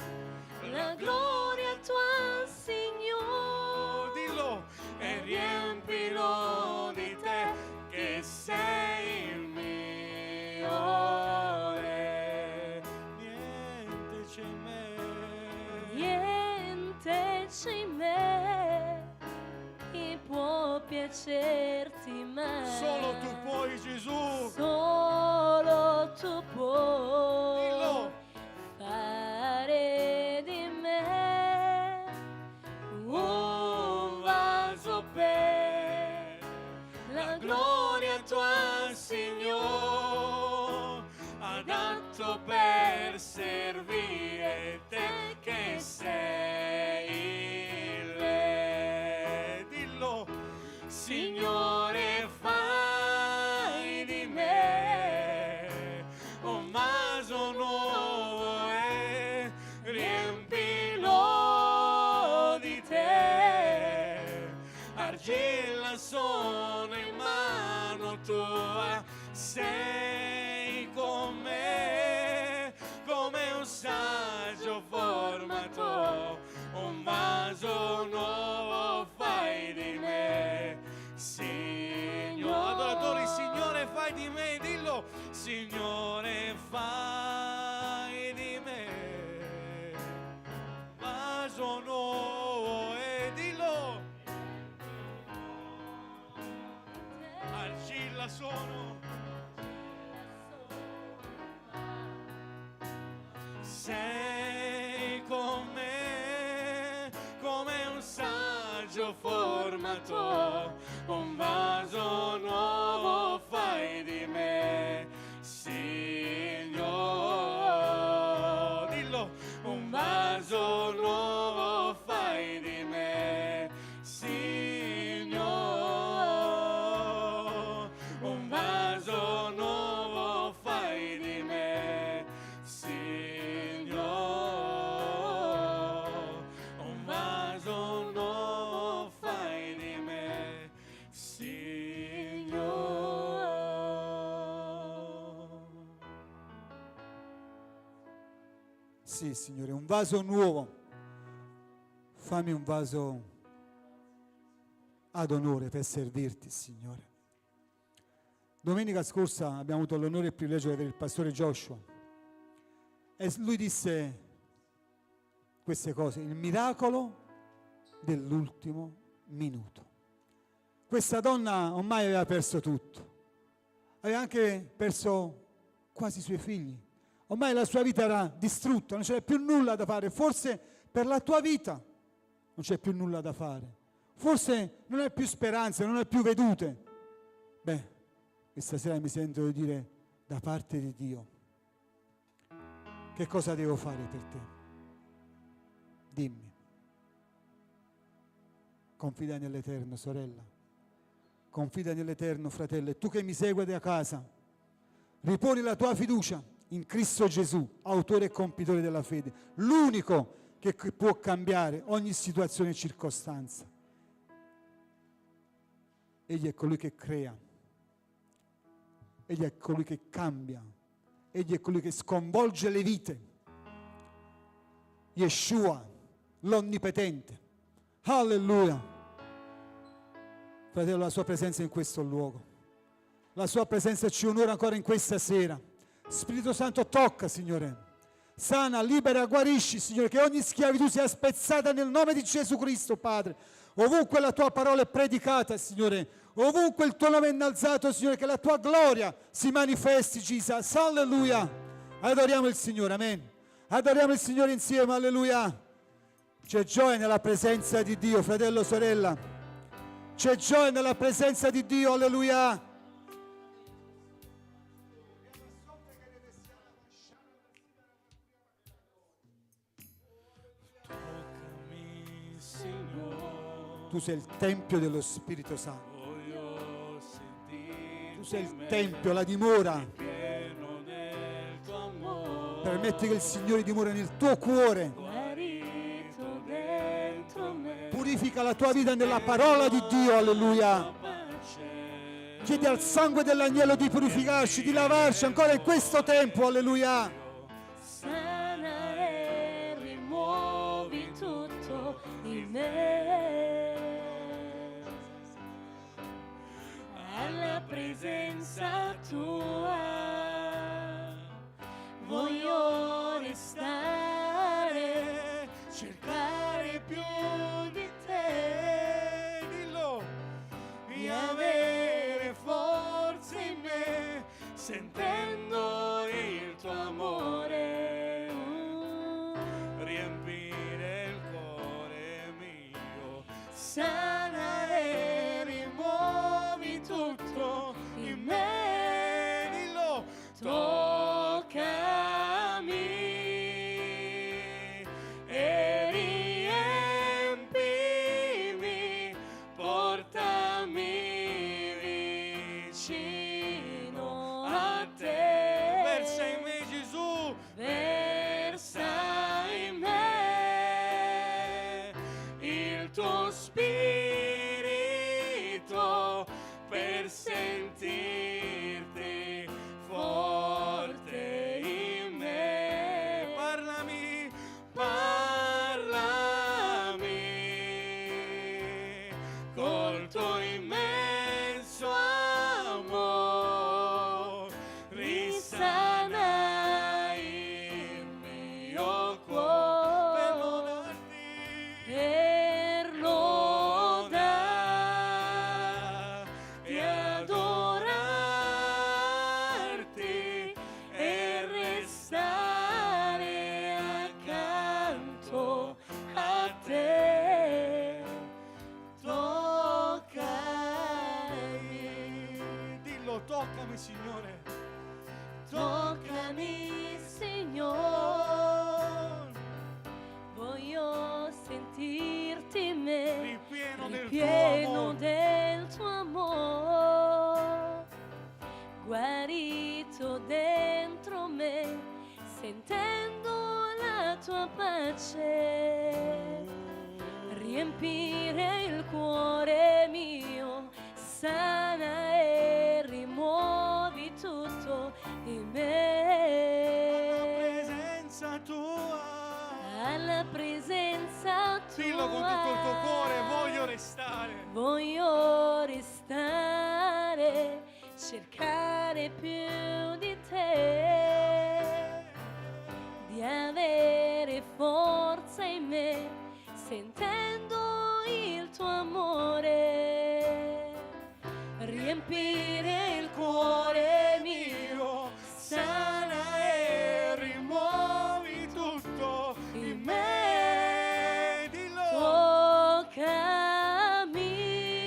la gloria tua, Signore, dillo, e riempilo di te che sei il mio re. niente c'è in me, Niente c'è in me che può piacerti mai, solo tu puoi, Gesù, solo tu puoi dillo, fare di me un vaso per la gloria tua, Signore, adatto per servire te che sei il re. Dillo, argilla sono in mano tua, sei con me, come un saggio formato, un vaso nuovo fai di me, Signore. Adoratori, Signore fai di me, dillo, Signore fai di me, vaso nuovo, e dillo, argilla sono, sei con me, come un saggio formato, un vaso nuovo fai di me, Signore. Dillo, un vaso nuovo fai di me, Signore. Un vaso nuovo fai di me, Signore. Un vaso nuovo fai di me, Signore. Sì, Signore, un vaso nuovo. Fammi un vaso ad onore per servirti, Signore. Domenica scorsa abbiamo avuto l'onore e il privilegio di avere il pastore Joshua e lui disse queste cose: il miracolo dell'ultimo minuto. Questa donna ormai aveva perso tutto, aveva anche perso quasi i suoi figli, ormai la sua vita era distrutta, non c'era più nulla da fare. Forse per la tua vita non c'è più nulla da fare, forse non hai più speranze, non hai più vedute. Beh, questa sera mi sento di dire da parte di Dio: che cosa devo fare per te? Dimmi. Confida nell'Eterno, sorella. Confida nell'Eterno, fratello. E tu che mi segui da casa, riponi la tua fiducia in Cristo Gesù, autore e compitore della fede, l'unico che può cambiare ogni situazione e circostanza. Egli è colui che crea, Egli è colui che cambia, Egli è colui che sconvolge le vite. Yeshua, l'Onnipotente. Alleluia. Fratello, la sua presenza è in questo luogo. La sua presenza ci onora ancora in questa sera. Spirito Santo, tocca, Signore. Sana, libera, guarisci, Signore, che ogni schiavitù sia spezzata nel nome di Gesù Cristo, Padre. Ovunque la tua parola è predicata, Signore, ovunque il tuo nome è innalzato, Signore, che la tua gloria si manifesti, Jesus. Alleluia. Adoriamo il Signore, amen. Adoriamo il Signore insieme, alleluia. C'è gioia nella presenza di Dio, fratello, sorella. C'è gioia nella presenza di Dio, alleluia. Toccami, Signore. Tu sei il Tempio dello Spirito Santo. Voglio sentirti Tu sei il Tempio, la dimora. pieno del tuo amore. Permetti che il Signore dimora nel tuo cuore. guarito dentro me. Purifica la tua vita nella parola di Dio, alleluia. Chiedi al sangue dell'agnello di purificarci, di lavarci ancora in questo tempo, alleluia. Sana e rimuovi tutto in me. Alla presenza tua voglio restare, cercare più di te, Dillo. di avere forze in me, sentendo il tuo amore. Riempire il cuore mio. Sana e rimuovi tutto in me. Dillo. Toccami e riempimi, portami vicino a te. col tuo immenso amor, risana il mio cuore per lodarti e adorarti e restare accanto a te. Toccami, Dillo, toccami, Signore. Toccami, Signore, voglio sentirti in me, Ripieno del tuo pieno amore. del tuo amore, guarito dentro me, sentendo la tua pace, riempire il cuore mio, sana e rimuovi tutto in me. Presenza tua. Alla presenza tua Dillo con tutto il tuo cuore, voglio restare. voglio restare, cercare più di te, di avere forza in me, sentendo il tuo amore, riempire il cuore mio, sana e rimuovi tutto in me. Dillo.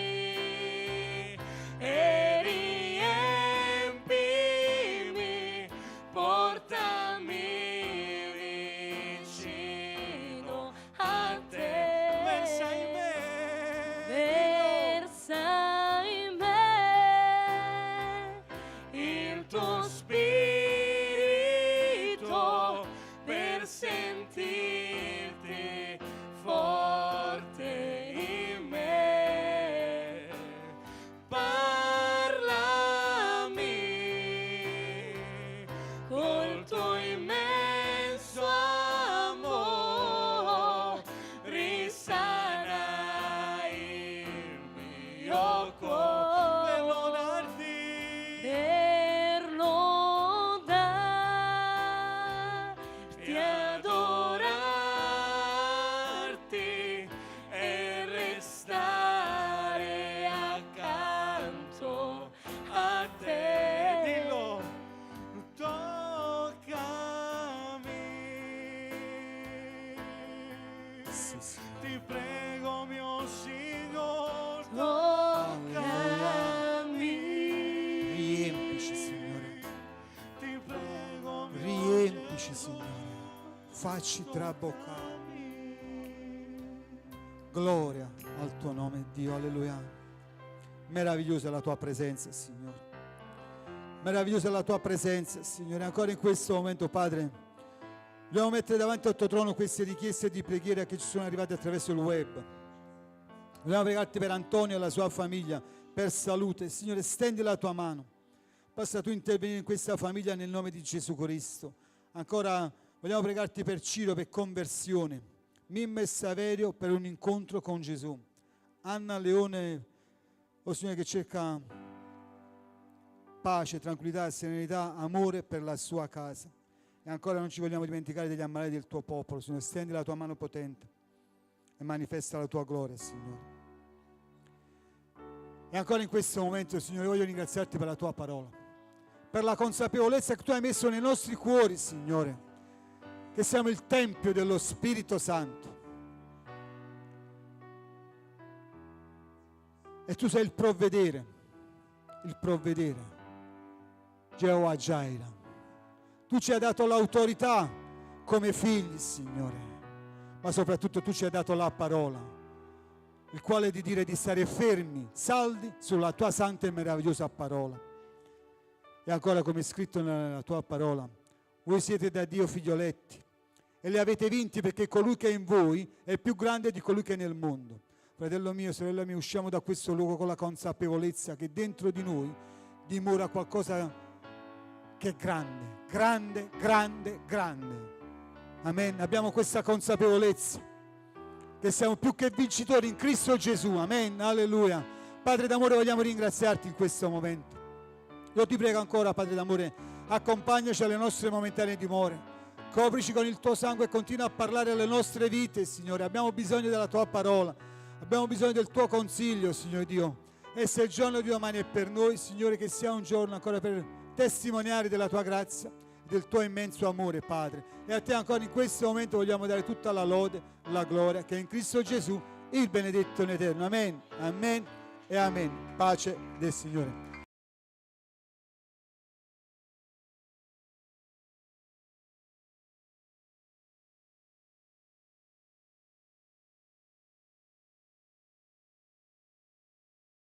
Toccami e riempimi, portami vicino a te. Versa in me. Versa in me il tuo spirito per sentirti forte in me. Parlami col tuo immenso amore, risana il mio cuore Per lodarti. per lodarti, adorarti e restare accanto a te. Dillo. Toccami. Sì, Signore. Ti prego, mio Signore. Toccami. Riempici, Signore. Ti prego, mio Riempici, Signore. Facci traboccare. Gloria al tuo nome, Dio. Alleluia. Meravigliosa è la tua presenza, Signore. Meravigliosa è la tua presenza, Signore. Ancora in questo momento, Padre, dobbiamo mettere davanti al tuo trono queste richieste di preghiera che ci sono arrivate attraverso il web. Vogliamo pregarti per Antonio e la sua famiglia, per salute. Signore, stendi la tua mano. Basta tu intervenire in questa famiglia nel nome di Gesù Cristo. Ancora vogliamo pregarti per Ciro, per conversione. Mimma e Saverio per un incontro con Gesù. Anna Leone, oh Signore, che cerca pace, tranquillità, serenità, amore per la sua casa. E ancora non ci vogliamo dimenticare degli ammalati del tuo popolo. Signore, stendi la tua mano potente e manifesta la tua gloria, Signore. E ancora in questo momento, Signore, voglio ringraziarti per la tua parola, per la consapevolezza che tu hai messo nei nostri cuori, Signore, che siamo il Tempio dello Spirito Santo. E tu sei il provvedere, Jehovah Jireh. Tu ci hai dato l'autorità come figli, Signore, ma soprattutto tu ci hai dato la parola, il quale di dire di stare fermi, saldi sulla tua santa e meravigliosa parola. E ancora, come è scritto nella tua parola, voi siete da Dio figlioletti e li avete vinti perché colui che è in voi è più grande di colui che è nel mondo. Fratello mio, sorella mia, usciamo da questo luogo con la consapevolezza che dentro di noi dimora qualcosa che è grande, grande, grande, grande. Amen. Abbiamo questa consapevolezza che siamo più che vincitori in Cristo Gesù. Amen, alleluia. Padre d'amore, vogliamo ringraziarti in questo momento. Io ti prego ancora, Padre d'amore, accompagnaci alle nostre momentanee dimore. Coprici con il tuo sangue e continua a parlare alle nostre vite, Signore. Abbiamo bisogno della tua parola, abbiamo bisogno del tuo consiglio, Signore Dio. E se il giorno di domani è per noi, Signore, che sia un giorno ancora per testimoniare della tua grazia, del tuo immenso amore, Padre. E a te ancora in questo momento vogliamo dare tutta la lode, la gloria, che è in Cristo Gesù, il benedetto in eterno. Amen, amen e amen. Pace del Signore.